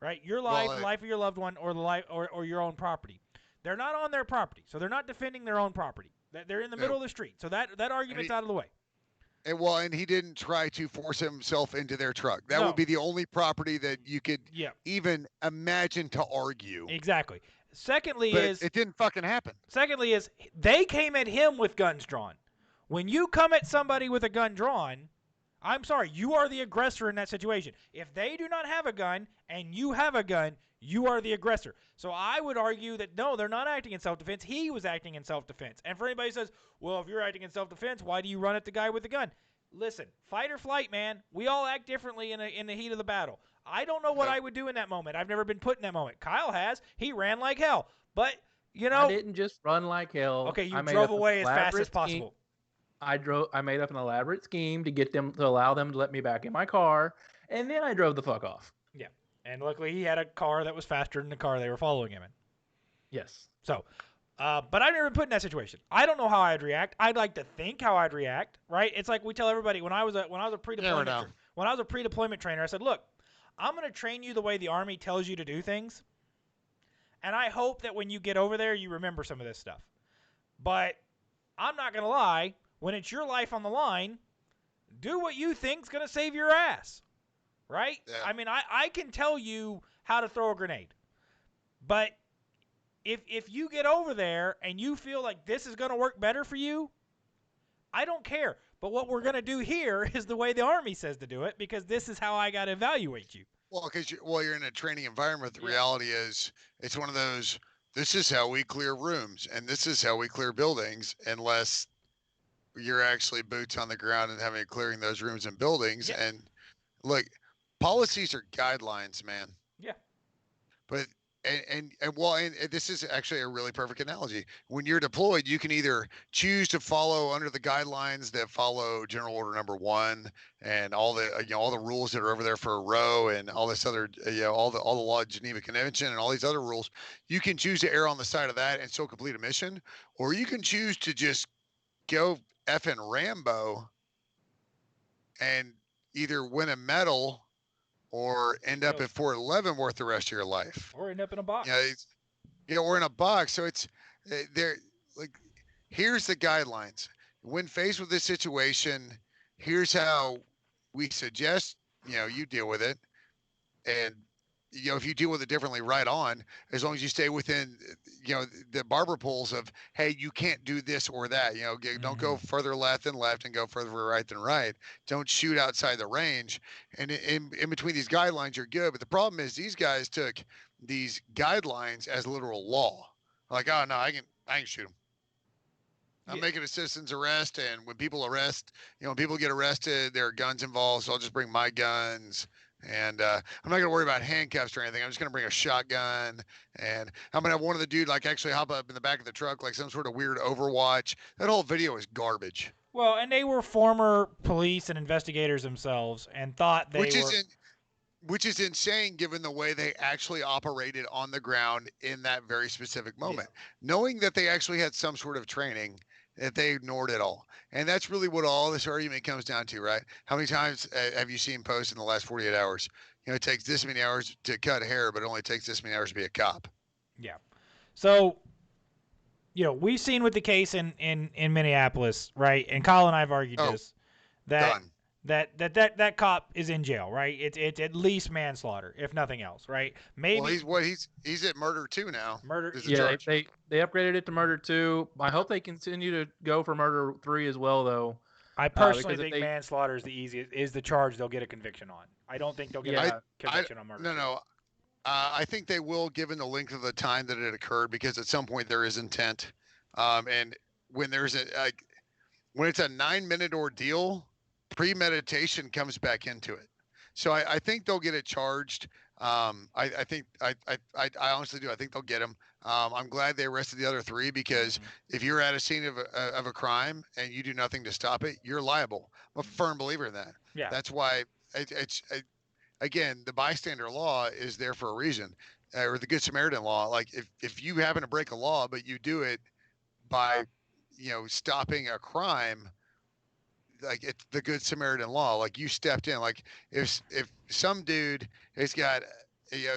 right? Your life, Well, life of your loved one, or the life or your own property. They're not on their property, so they're not defending their own property. They're in the middle of the street, so that argument's out of the way. And he didn't try to force himself into their truck. That would be the only property that you could even imagine to argue. Exactly. Secondly but is it didn't fucking happen. Secondly is they came at him with guns drawn. When you come at somebody with a gun drawn, I'm sorry, you are the aggressor in that situation. If they do not have a gun and you have a gun, you are the aggressor. So I would argue that no, they're not acting in self-defense. He was acting in self-defense. And for anybody who says, well, if you're acting in self-defense, why do you run at the guy with the gun? Listen, fight or flight, man. We all act differently in the heat of the battle. I don't know what I would do in that moment. I've never been put in that moment. Kyle has. He ran like hell. But, you know. I didn't just run like hell. Okay, you drove away as fast as possible. I made up an elaborate scheme to allow them to let me back in my car, and then I drove the fuck off. Yeah. And luckily he had a car that was faster than the car they were following him in. Yes. So, but I've never been put in that situation. I don't know how I'd react. I'd like to think how I'd react, right? It's like we tell everybody when I was a pre-deployment trainer, I said, look, I'm going to train you the way the Army tells you to do things. And I hope that when you get over there, you remember some of this stuff. But I'm not going to lie. When it's your life on the line, do what you think's going to save your ass. Right? Yeah. I mean, I can tell you how to throw a grenade. But if you get over there and you feel like this is going to work better for you, I don't care. But what we're going to do here is the way the Army says to do it, because this is how I got to evaluate you. Well, because you're in a training environment. The reality is it's one of those, this is how we clear rooms and this is how we clear buildings, unless you're actually boots on the ground and having clearing those rooms and buildings. Yeah. And look, policies are guidelines, man. Yeah. But And this is actually a really perfect analogy. When you're deployed, you can either choose to follow under the guidelines that follow General Order Number 1 and all the rules that are over there for a row and all this other all the law Geneva Convention and all these other rules. You can choose to err on the side of that and still complete a mission, or you can choose to just go effing Rambo and either win a medal or end up at Fort Leavenworth the rest of your life, or end up in a box. Or in a box. So it's there. Like, here's the guidelines. When faced with this situation, here's how we suggest you deal with it, and if you deal with it differently, right on. As long as you stay within the barber poles of, hey, you can't do this or that. Don't go further left than left and go further right than right. Don't shoot outside the range. And in between these guidelines, you're good. But the problem is these guys took these guidelines as literal law. Like, oh no, I can shoot them. I'm making a citizen's arrest, and when people when people get arrested, there are guns involved. So I'll just bring my guns. And I'm not going to worry about handcuffs or anything. I'm just going to bring a shotgun, and I'm going to have one of the dude actually hop up in the back of the truck like some sort of weird Overwatch. That whole video is garbage. Well, and they were former police and investigators themselves and thought they which is insane given the way they actually operated on the ground in that very specific moment. Knowing that they actually had some sort of training that they ignored it all. And that's really what all this argument comes down to, right? How many times have you seen posts in the last 48 hours? It takes this many hours to cut hair, but it only takes this many hours to be a cop. Yeah. So, we've seen with the case in Minneapolis, right? And Kyle and I have argued this, that cop is in jail, right? It's at least manslaughter, if nothing else, right? Maybe. Well, he's at murder 2 now. Murder. Yeah, they upgraded it to murder 2. I hope they continue to go for murder 3 as well, though. I personally think manslaughter is the easiest, is the charge they'll get a conviction on. I don't think they'll get a conviction on murder. No. I think they will, given the length of the time that it occurred, because at some point there is intent. And when there's when it's a 9-minute ordeal, premeditation comes back into it. So I think they'll get it charged. I think I honestly do. I think they'll get him. I'm glad they arrested the other three because if you're at a scene of a crime and you do nothing to stop it, you're liable. I'm a firm believer in that. Yeah. That's why again, the bystander law is there for a reason, or the Good Samaritan law. Like if you happen to break a law, but you do it by, stopping a crime, like it's the Good Samaritan law. Like you stepped in. Like if some dude has got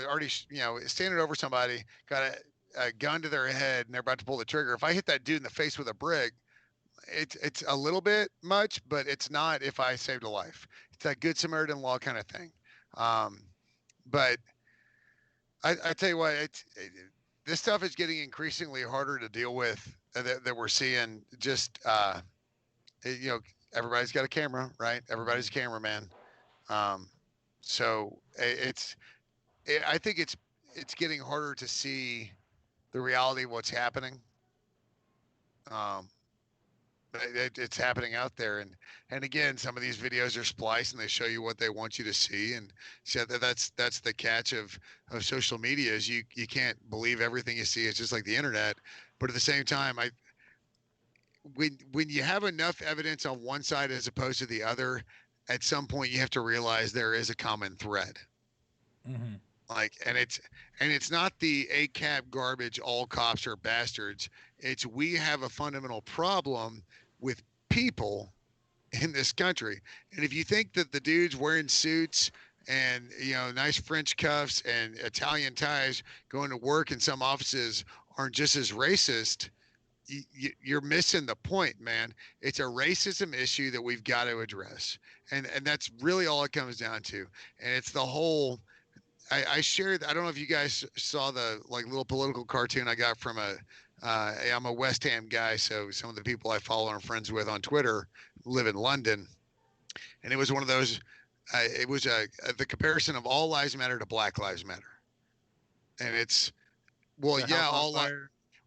already standing over somebody, got a gun to their head, and they're about to pull the trigger. If I hit that dude in the face with a brick, it's a little bit much, but it's not if I saved a life. It's that Good Samaritan law kind of thing. But I tell you what, this stuff is getting increasingly harder to deal with. That we're seeing just everybody's got a camera, right? Everybody's a cameraman. So I think it's getting harder to see the reality of what's happening. It's happening out there, and again, some of these videos are spliced and they show you what they want you to see, and so that's the catch of social media is you can't believe everything you see. It's just like the internet, but at the same time, when you have enough evidence on one side as opposed to the other, at some point you have to realize there is a common thread. Mm-hmm. And it's not the ACAB garbage, all cops are bastards. It's we have a fundamental problem with people in this country. And if you think that the dudes wearing suits and nice French cuffs and Italian ties going to work in some offices aren't just as racist, you're missing the point, man. It's a racism issue that we've got to address, and that's really all it comes down to. And it's the whole. I shared. I don't know if you guys saw the little political cartoon I got from I'm a West Ham guy, so some of the people I follow and friends with on Twitter live in London, and it was one of those. It was the comparison of all lives matter to Black Lives Matter, and it's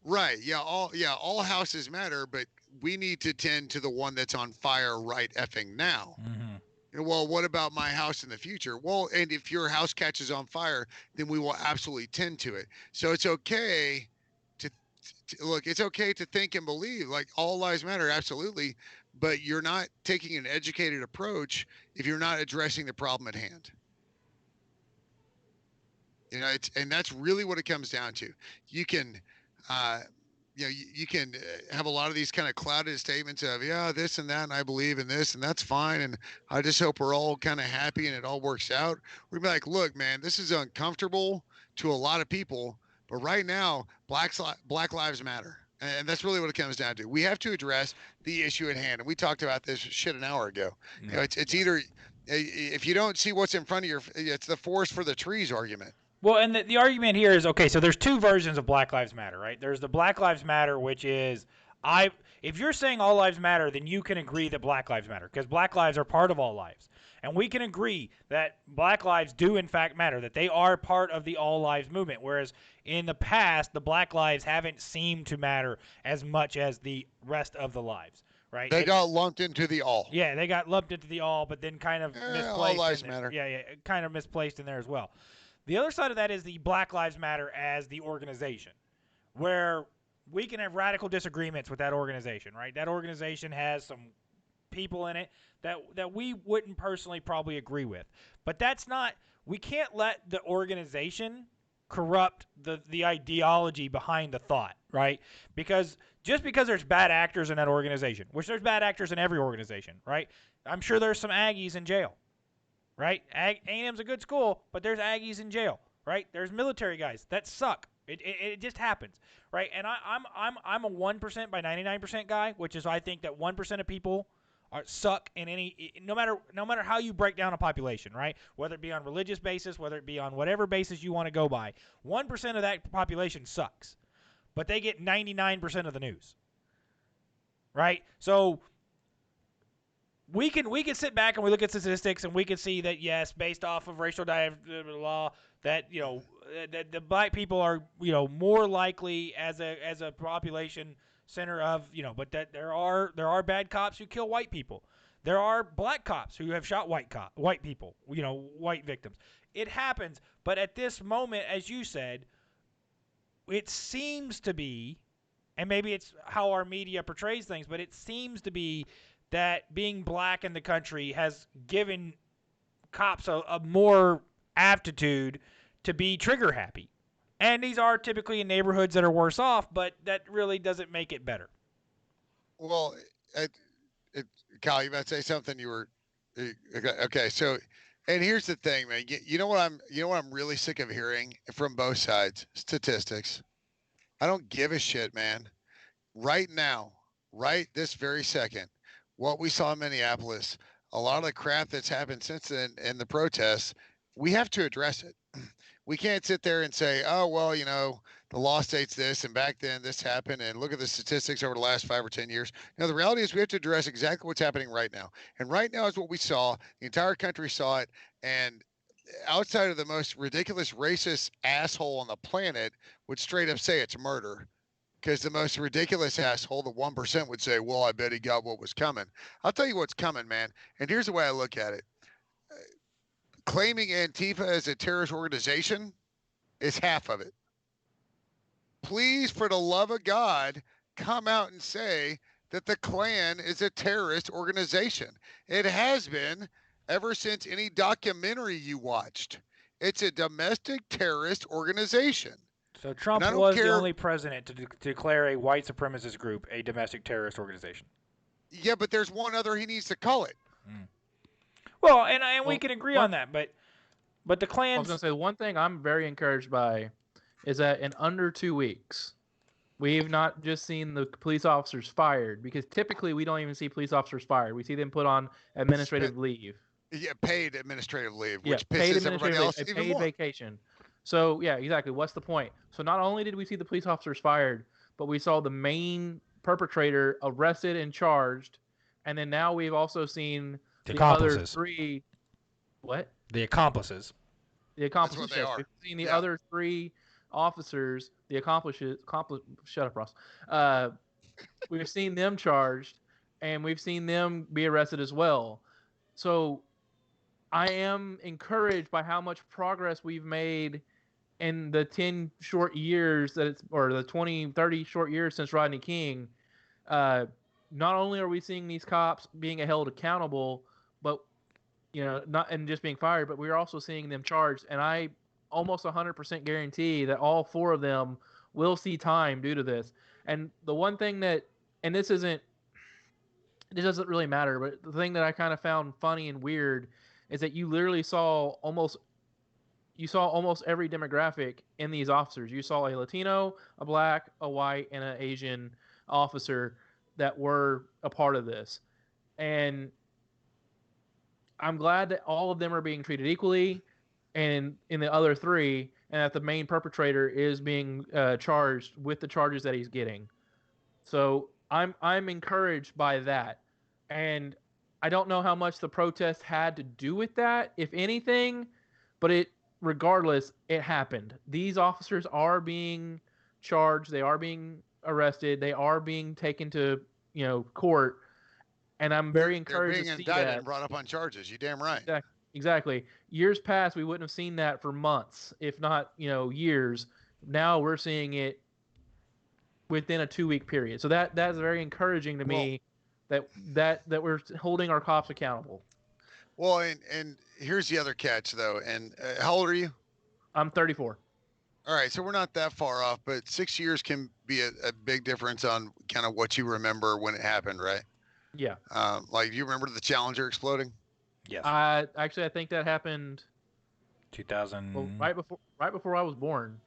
right, all houses matter, but we need to tend to the one that's on fire right effing now. Mm-hmm. Well, what about my house in the future? Well, and if your house catches on fire, then we will absolutely tend to it. So it's okay to look, it's okay to think and believe like all lives matter, absolutely, but you're not taking an educated approach if you're not addressing the problem at hand. And that's really what it comes down to. You can you can have a lot of these kind of clouded statements of, this and that, and I believe in this, and that's fine, and I just hope we're all kind of happy and it all works out. We'd be like, look, man, this is uncomfortable to a lot of people, but right now, Black Lives Matter. And that's really what it comes down to. We have to address the issue at hand. And we talked about this shit an hour ago. It's either, if you don't see what's in front of it's the forest for the trees argument. Well, and the argument here is, okay, so there's two versions of Black Lives Matter, right? There's the Black Lives Matter, which is, if you're saying all lives matter, then you can agree that Black Lives matter, because Black lives are part of all lives. And we can agree that Black lives do, in fact, matter, that they are part of the all lives movement, whereas in the past, the Black lives haven't seemed to matter as much as the rest of the lives, right? They got lumped into the all. Yeah, they got lumped into the all, but then kind of misplaced. All lives matter. Yeah, kind of misplaced in there as well. The other side of that is the Black Lives Matter as the organization, where we can have radical disagreements with that organization, right? That organization has some people in it that we wouldn't personally probably agree with. But that's not – we can't let the organization corrupt the ideology behind the thought, right? Because just because there's bad actors in that organization, which there's bad actors in every organization, right? I'm sure there's some Aggies in jail. Right? A&M's a good school, but there's Aggies in jail, right? There's military guys that suck. It just happens, right? And I'm a 1% by 99% guy, which is I think that 1% of people suck in no matter how you break down a population, right? Whether it be on religious basis, whether it be on whatever basis you want to go by, 1% of that population sucks, but they get 99% of the news, right? So we can sit back and we look at statistics and we can see that, yes, based off of racial law, that that the black people are more likely as a population center of but that there are bad cops who kill white people. There are black cops who have shot white people, white victims. it happens. But at this moment, as you said, it seems to be, and maybe it's how our media portrays things, but it seems to be that being black in the country has given cops a more aptitude to be trigger happy. And these are typically in neighborhoods that are worse off, but that really doesn't make it better. Well, Kyle, you about to say something? You were okay. So, and here's the thing, man. You know what I'm really sick of hearing from both sides? Statistics. I don't give a shit, man. Right now, right this very second, what we saw in Minneapolis, a lot of the crap that's happened since then and the protests, we have to address it. We can't sit there and say, oh, well, the law states this and back then this happened and look at the statistics over the last 5 or 10 years. The reality is we have to address exactly what's happening right now. And right now is what we saw. The entire country saw it. And outside of the most ridiculous racist asshole on the planet would straight up say it's murder. Because the most ridiculous asshole, the 1%, would say, well, I bet he got what was coming. I'll tell you what's coming, man. And here's the way I look at it. Claiming Antifa as a terrorist organization is half of it. Please, for the love of God, come out and say that the Klan is a terrorist organization. It has been ever since any documentary you watched. It's a domestic terrorist organization. So Trump was the only president to declare a white supremacist group a domestic terrorist organization. Yeah, but there's one other he needs to call it. Well, and we can agree on that, but the Klan. I was going to say, one thing I'm very encouraged by is that in under 2 weeks, we've not just seen the police officers fired, because typically we don't even see police officers fired. We see them put on administrative leave. Yeah, paid administrative leave, yeah, which pisses everybody else even paid more. Vacation. So, yeah, exactly. What's the point? So not only did we see the police officers fired, but we saw the main perpetrator arrested and charged, and then now we've also seen the other three. What? The accomplices. The accomplices. That's what they are. We've seen the other three officers, the accomplices. Shut up, Ross. We've seen them charged, and we've seen them be arrested as well. So I am encouraged by how much progress we've made in the 10 short years or the 20, 30 short years since Rodney King. Not only are we seeing these cops being held accountable, but not and just being fired, but we're also seeing them charged. And I almost 100% guarantee that all four of them will see time due to this. And the one thing that, and this doesn't really matter, but the thing that I kind of found funny and weird is that you literally saw almost every demographic in these officers. You saw a Latino, a black, a white, and an Asian officer that were a part of this. And I'm glad that all of them are being treated equally, and in the other three, and that the main perpetrator is being charged with the charges that he's getting. So I'm encouraged by that. And I don't know how much the protest had to do with that, if anything, but regardless, it happened. These officers are being charged. They are being arrested. They are being taken to, court. And I'm very encouraged to see that. They're being indicted and brought up on charges. You damn right. Exactly. Years past, we wouldn't have seen that for months, if not, years. Now we're seeing it within a 2-week period. So that's very encouraging to me that we're holding our cops accountable. Well, and here's the other catch, though. And how old are you? I'm 34. All right, so we're not that far off, but 6 years can be a big difference on kind of what you remember when it happened, right? Yeah. Like, do you remember the Challenger exploding? Yes. I think that happened 2000. Well, right before I was born.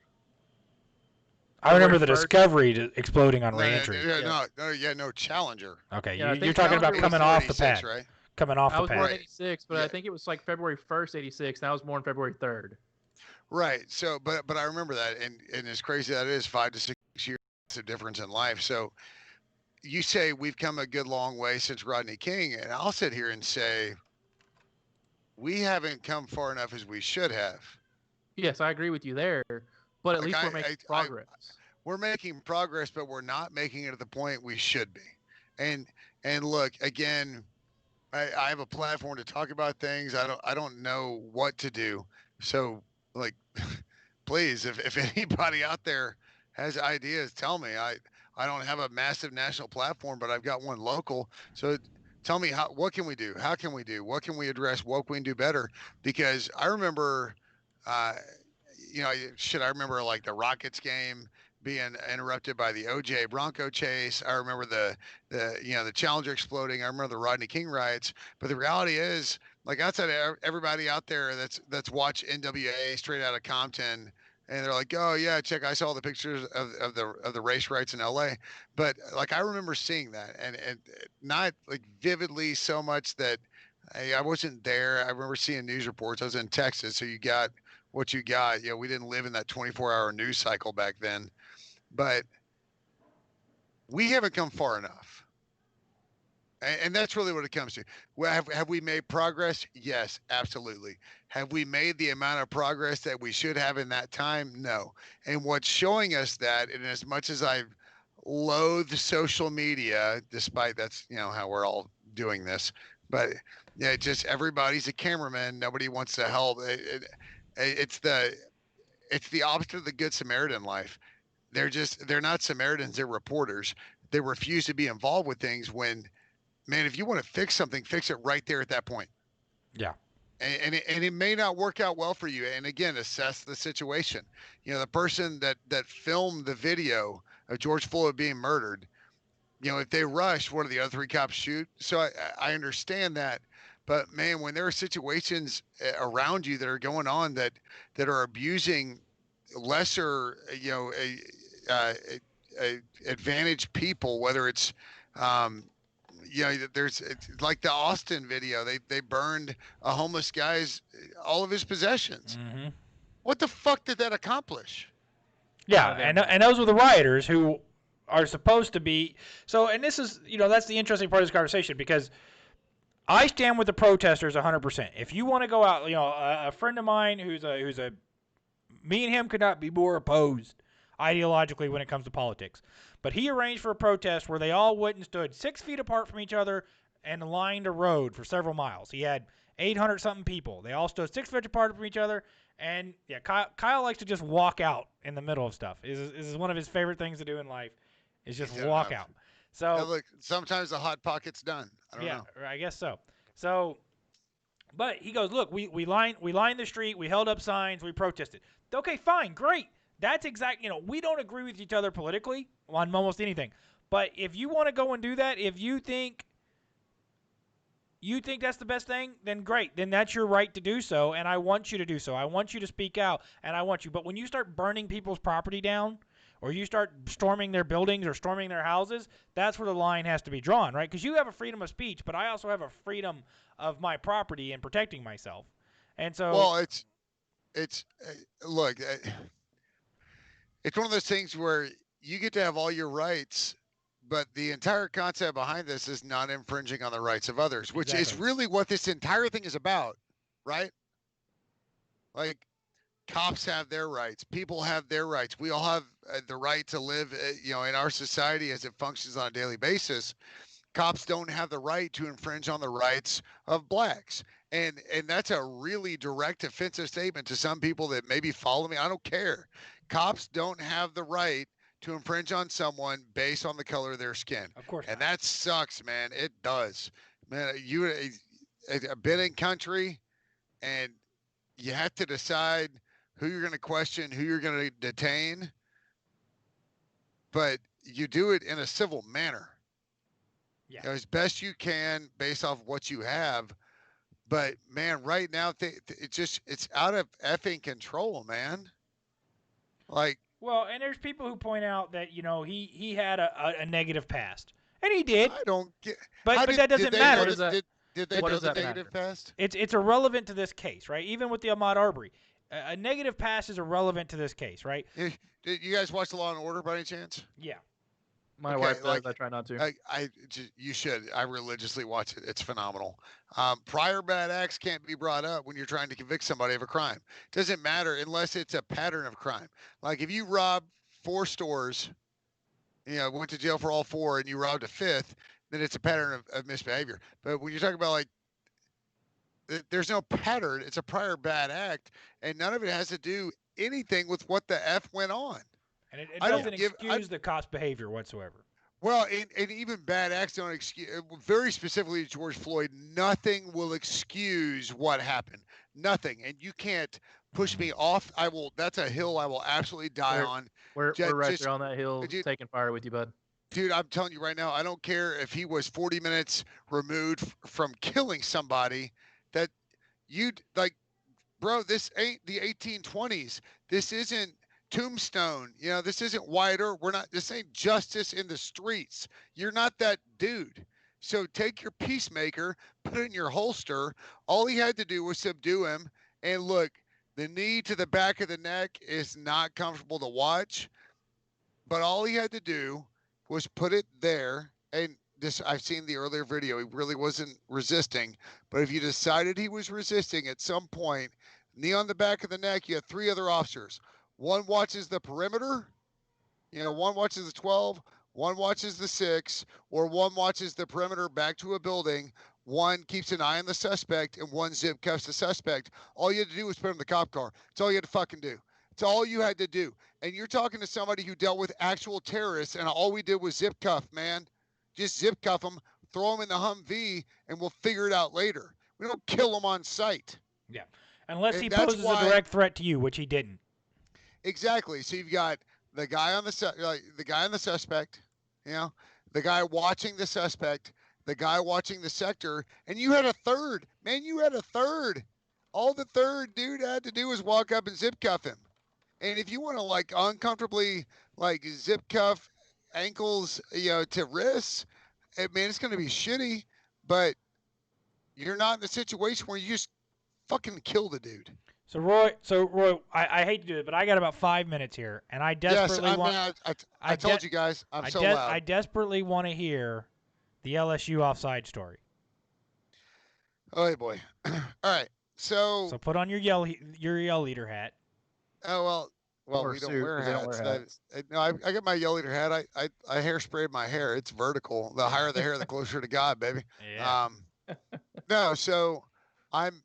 I remember the Discovery exploding on reentry. No, Challenger. Okay, Yeah, you're talking about coming off the pad, right? Coming off the pad. I was born in '86, but I think it was like February 1st, '86, and I was born February 3rd. Right. So, but I remember that, and as crazy that it is, 5 to 6 years of difference in life. So, you say we've come a good long way since Rodney King, and I'll sit here and say we haven't come far enough as we should have. Yes, I agree with you there, but at least we're making progress. We're making progress, but we're not making it at the point we should be. And look, again, I have a platform to talk about things. I don't know what to do, So, like, please, if anybody out there has ideas, tell me. I don't have a massive national platform, but I've got one local. So tell me what can we do? How can we do? What can we address? What can we do better? Because I remember, uh, I remember like the Rockets game being interrupted by the OJ Bronco chase. I remember the Challenger exploding. I remember the Rodney King riots. But the reality is, like outside of everybody out there that's watched NWA straight out of Compton, and they're like, oh yeah, check, I saw the pictures of the race riots in LA. But like I remember seeing that, and not like vividly so much that I wasn't there. I remember seeing news reports. I was in Texas, so you got what you got. We didn't live in that 24-hour news cycle back then, but we haven't come far enough. And that's really what it comes to. Well, have we made progress? Yes, absolutely. Have we made the amount of progress that we should have in that time? No. And what's showing us that, and as much as I loathe social media, despite that's how we're all doing this, but yeah, just everybody's a cameraman. Nobody wants to help. It's the opposite of the Good Samaritan life. They're not Samaritans. They're reporters. They refuse to be involved with things when. Man, if you want to fix something, fix it right there at that point. Yeah. And it may not work out well for you. And again, assess the situation. The person that filmed the video of George Floyd being murdered, if they rush, one of the other three cops shoot. So I understand that. But man, when there are situations around you that are going on that are abusing lesser, advantaged people, whether it's there's like the Austin video. They burned a homeless guy's all of his possessions. Mm-hmm. What the fuck did that accomplish? Yeah, and those were the rioters who are supposed to be. So, and this is that's the interesting part of this conversation, because I stand with the protesters 100%. If you want to go out, a friend of mine who's a me and him could not be more opposed ideologically when it comes to politics. But he arranged for a protest where they all went and stood 6 feet apart from each other and lined a road for several miles. He had 800-something people. They all stood 6 feet apart from each other. And, yeah, Kyle likes to just walk out in the middle of stuff. This is one of his favorite things to do in life, is just walk out. So yeah, look, sometimes the Hot Pocket's done. I don't know. I guess so. So, but he goes, look, we lined the street, we held up signs, we protested. Okay, fine, great. That's we don't agree with each other politically on almost anything. But if you want to go and do that, if you think that's the best thing, then great. Then that's your right to do so, and I want you to do so. I want you to speak out, and I want you. But when you start burning people's property down, or you start storming their buildings or storming their houses, that's where the line has to be drawn, right? Because you have a freedom of speech, but I also have a freedom of my property and protecting myself. And so, well, it's look. It's one of those things where you get to have all your rights, but the entire concept behind this is not infringing on the rights of others, which is really what this entire thing is about, right? Like, cops have their rights. People have their rights. We all have the right to live, in our society as it functions on a daily basis. Cops don't have the right to infringe on the rights of blacks. And that's a really direct offensive statement to some people that maybe follow me. I don't care. Cops don't have the right to infringe on someone based on the color of their skin. Of course. And that sucks, man. It does. Man, I've been in country, and you have to decide who you're going to question, who you're going to detain. But you do it in a civil manner. Yeah. As best you can based off what you have. But man, right now it's out of effing control, man. Like, well, and there's people who point out that he had a negative past, and he did. I don't get. But that doesn't matter. Did they know the negative past? It's irrelevant to this case, right? Even with the Ahmaud Arbery, a negative past is irrelevant to this case, right? Did you guys watch the Law and Order by any chance? Yeah. My wife does. I try not to. You should. I religiously watch it. It's phenomenal. Prior bad acts can't be brought up when you're trying to convict somebody of a crime. Doesn't matter unless it's a pattern of crime. Like if you rob 4 stores, went to jail for all 4, and you robbed a 5th, then it's a pattern of misbehavior. But when you're talking about like there's no pattern. It's a prior bad act, and none of it has to do anything with what the F went on. And it I don't doesn't give- excuse the cost behavior whatsoever. Well, and even bad acts don't excuse. Very specifically, George Floyd, nothing will excuse what happened. Nothing, and you can't push me off. I will. That's a hill I will absolutely die on. We're Ju- right just- there on that hill, dude- taking fire with you, bud. Dude, I'm telling you right now, I don't care if he was 40 minutes removed from killing somebody. That you'd like, bro. This ain't the 1820s. This isn't Tombstone. You know, this isn't Wider. We're not. This ain't justice in the streets. You're not that dude. So take your peacemaker, put it in your holster. All he had to do was subdue him. And look, the knee to the back of the neck is not comfortable to watch. But all he had to do was put it there. And this, I've seen the earlier video. He really wasn't resisting. But if you decided he was resisting at some point, knee on the back of the neck, you have 3 other officers. One watches the perimeter, one watches the 12, one watches the 6, or one watches the perimeter back to a building. One keeps an eye on the suspect, and one zip cuffs the suspect. All you had to do was put him in the cop car. That's all you had to fucking do. It's all you had to do. And you're talking to somebody who dealt with actual terrorists, and all we did was zip cuff, man. Just zip cuff them, throw them in the Humvee, and we'll figure it out later. We don't kill them on sight. Yeah, unless And he that's poses why- a direct threat to you, which he didn't. Exactly. So you've got the guy on the guy on the suspect, the guy watching the suspect, the guy watching the sector, and you had a third. Man, you had a third. All the third dude had to do was walk up and zip cuff him. And if you want to like uncomfortably like zip cuff ankles, to wrists, man, it's going to be shitty, but you're not in the situation where you just fucking kill the dude. So Roy, I hate to do it, but I got about 5 minutes here, and I desperately want. I told you guys, I'm so loud. I desperately want to hear the LSU offside story. Oh boy! All right, so put on your yell leader hat. oh well, Or we don't suit, wear 'cause they don't hats. wear hats. No, I got my yell leader hat. I hairsprayed my hair. It's vertical. The higher the hair, the closer to God, baby. Yeah. No, so I'm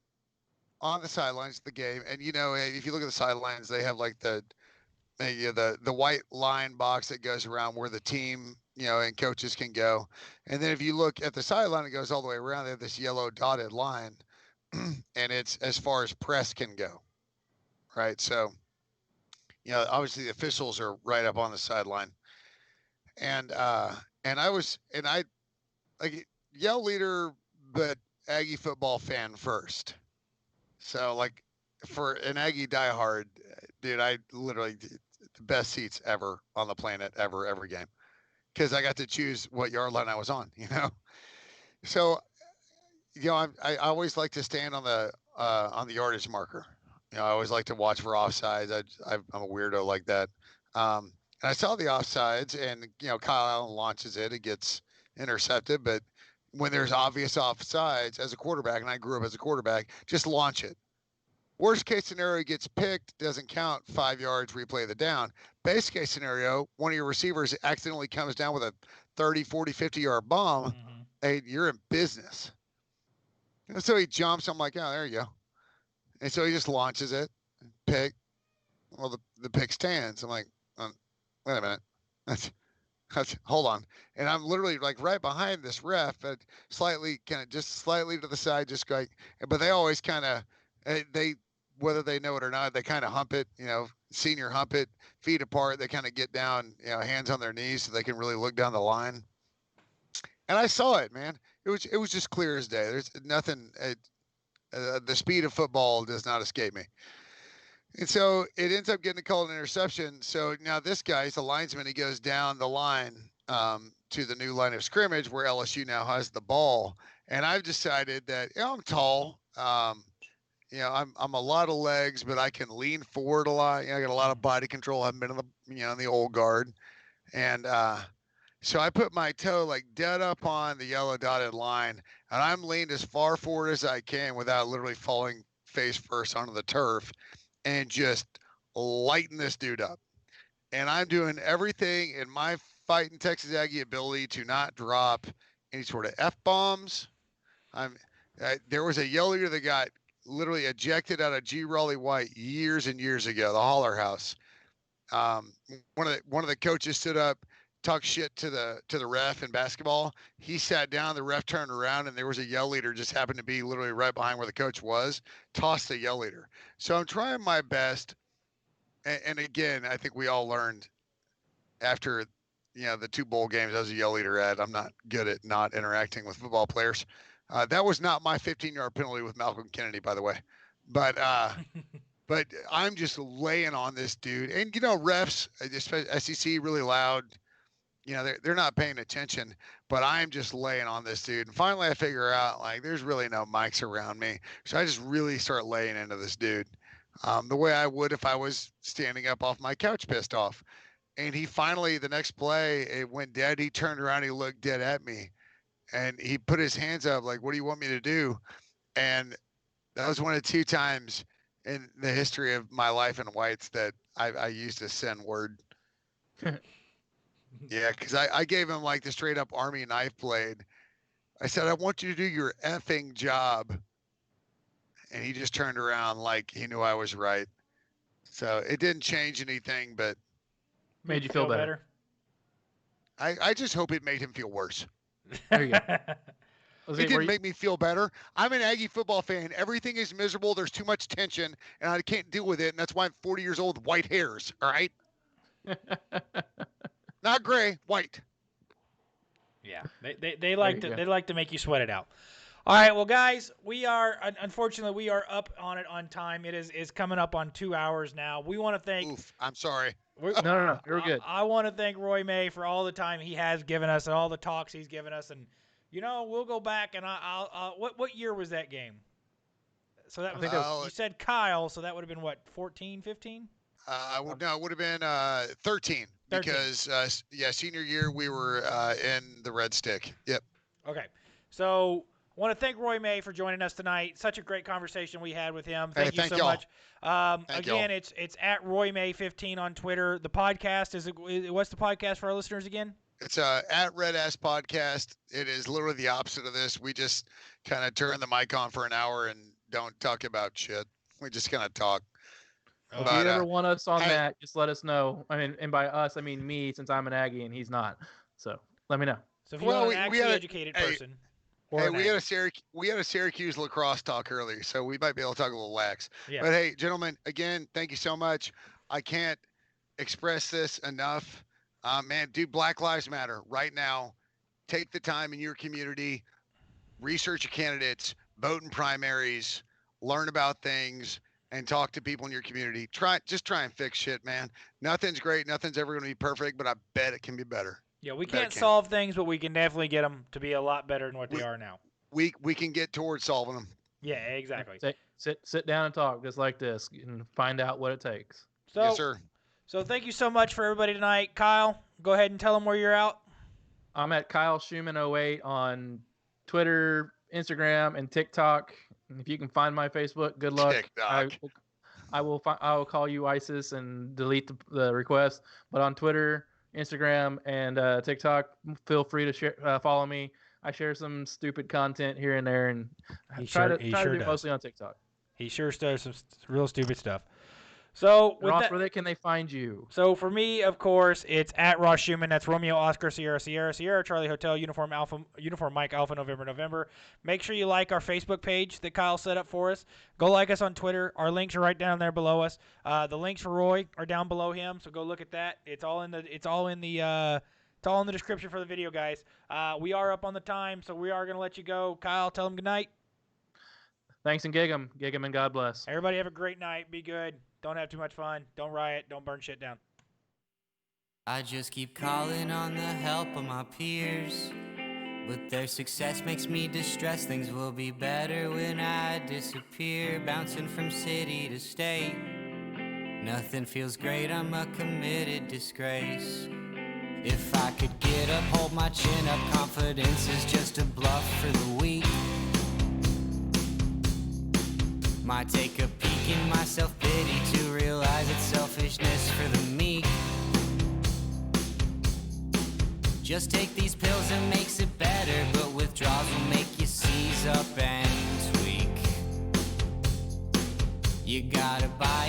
on the sidelines of the game, and if you look at the sidelines, they have like the white line box that goes around where the team, and coaches can go. And then if you look at the sideline, it goes all the way around. They have this yellow dotted line, and it's as far as press can go, right? So, obviously the officials are right up on the sideline, and I like yell leader, but Aggie football fan first. So like for an Aggie diehard, dude, I literally the best seats ever on the planet, every game, because I got to choose what yard line I was on. So I always like to stand on the yardage marker. I always like to watch for offsides. I'm a weirdo like that. And I saw the offsides, and Kyle Allen launches it. It gets intercepted, but when there's obvious offsides as a quarterback, and I grew up as a quarterback, just launch it. Worst case scenario, gets picked, doesn't count, 5 yards, replay the down. Best case scenario, one of your receivers accidentally comes down with a 30, 40, 50-yard bomb, and you're in business. And so he jumps. I'm like, oh, there you go. And so he just launches it, pick. Well, the pick stands. I'm like, wait a minute. That's hold on. And I'm literally like right behind this ref, but slightly to the side, just like, but they always kind of, whether they know it or not, they kind of hump it, senior hump it, feet apart. They kind of get down, hands on their knees so they can really look down the line. And I saw it, man. It was just clear as day. There's nothing, the speed of football does not escape me. And so it ends up getting called an interception. So now this guy, he's a linesman. He goes down the line to the new line of scrimmage where LSU now has the ball. And I've decided that I'm tall. I'm a lot of legs, but I can lean forward a lot. I got a lot of body control. I haven't been in the old guard. And so I put my toe like dead up on the yellow dotted line, and I'm leaned as far forward as I can without literally falling face first onto the turf, and just lighten this dude up. And I'm doing everything in my fighting Texas Aggie ability to not drop any sort of F-bombs. I'm There was a yell leader that got literally ejected out of G. Raleigh White years and years ago, the Holler House. One of the coaches stood up, talked shit to the ref in basketball. He sat down, the ref turned around, and there was a yell leader just happened to be literally right behind where the coach was, tossed the yell leader. So I'm trying my best. And again, I think we all learned after, the 2 bowl games I was a yell leader at, I'm not good at not interacting with football players. That was not my 15-yard penalty with Malcolm Kennedy, by the way. But I'm just laying on this dude. And, refs, especially SEC, really loud. They're not paying attention, but I'm just laying on this dude. And finally I figure out, there's really no mics around me. So I just really start laying into this dude the way I would if I was standing up off my couch pissed off. And he finally, the next play, it went dead. He turned around, he looked dead at me. And he put his hands up like, what do you want me to do? And that was one of 2 times in the history of my life in whites that I used a sin word. Yeah, because I gave him the straight up Army knife blade. I said, I want you to do your effing job. And he just turned around like he knew I was right. So it didn't change anything, but Made you feel better. I just hope it made him feel worse. There you go. It didn't make me feel better. I'm an Aggie football fan. Everything is miserable. There's too much tension, and I can't deal with it. And that's why I'm 40 years old with white hairs. All right? Not gray, white. Yeah, they like to make you sweat it out. All right, well, guys, unfortunately we are up on it on time. It is coming up on 2 hours now. We want to thank. Oof, I'm sorry. No, you're good. I want to thank Roy May for all the time he has given us and all the talks he's given us, and we'll go back and I'll what year was that game? So that was you said Kyle, so that would have been what, 14, 15? No, it would have been 13 because senior year we were in the Red Stick. Yep. Okay, so I want to thank Roy May for joining us tonight. Such a great conversation we had with him. Thank you so much. Again, it's at Roy May 15 on Twitter. The podcast what's the podcast for our listeners again? It's at Red Ass Podcast. It is literally the opposite of this. We just kind of turn the mic on for an hour and don't talk about shit. We just kind of talk. If you ever want us on that, just let us know. I mean, and by us, I mean me, since I'm an Aggie and he's not. So let me know. So if you want an actually educated person. Hey, we had a Syracuse lacrosse talk earlier, so we might be able to talk a little lax. Yeah. But hey, gentlemen, again, thank you so much. I can't express this enough. Man, dude, Black Lives Matter right now. Take the time in your community, research your candidates, vote in primaries, learn about things, and talk to people in your community. Just try and fix shit, man. Nothing's great. Nothing's ever going to be perfect, but I bet it can be better. Yeah, we can't solve things, but we can definitely get them to be a lot better than what they are now. We can get towards solving them. Yeah, exactly. Sit down and talk just like this and find out what it takes. So, yes, sir. So thank you so much for everybody tonight. Kyle, go ahead and tell them where you're out. I'm at Kyle Schumann 08 on Twitter, Instagram, and TikTok. And if you can find my Facebook, good luck. I will call you ISIS and delete the request. But on Twitter, Instagram, and TikTok, feel free to follow me. I share some stupid content here and there, and try to do mostly on TikTok. He sure does some real stupid stuff. So, Ross, where can they find you? So for me, of course, it's at Ross Schumann. That's Romeo Oscar Sierra Sierra Sierra Charlie Hotel Uniform Mike Alpha November. Make sure you like our Facebook page that Kyle set up for us. Go like us on Twitter. Our links are right down there below us. The links for Roy are down below him, so go look at that. It's all in the description for the video, guys. We are up on the time, so we are going to let you go. Kyle, tell them good night. Thanks and gig 'em, and God bless. Everybody have a great night. Be good. Don't have too much fun. Don't riot. Don't burn shit down. I just keep calling on the help of my peers, but their success makes me distressed. Things will be better when I disappear, bouncing from city to state. Nothing feels great, I'm a committed disgrace. If I could get up, hold my chin up, confidence is just a bluff for the weak. Might take a peek in my self-pity to realize it's selfishness for the meek. Just take these pills and makes it better, but withdrawals will make you seize up and You gotta buy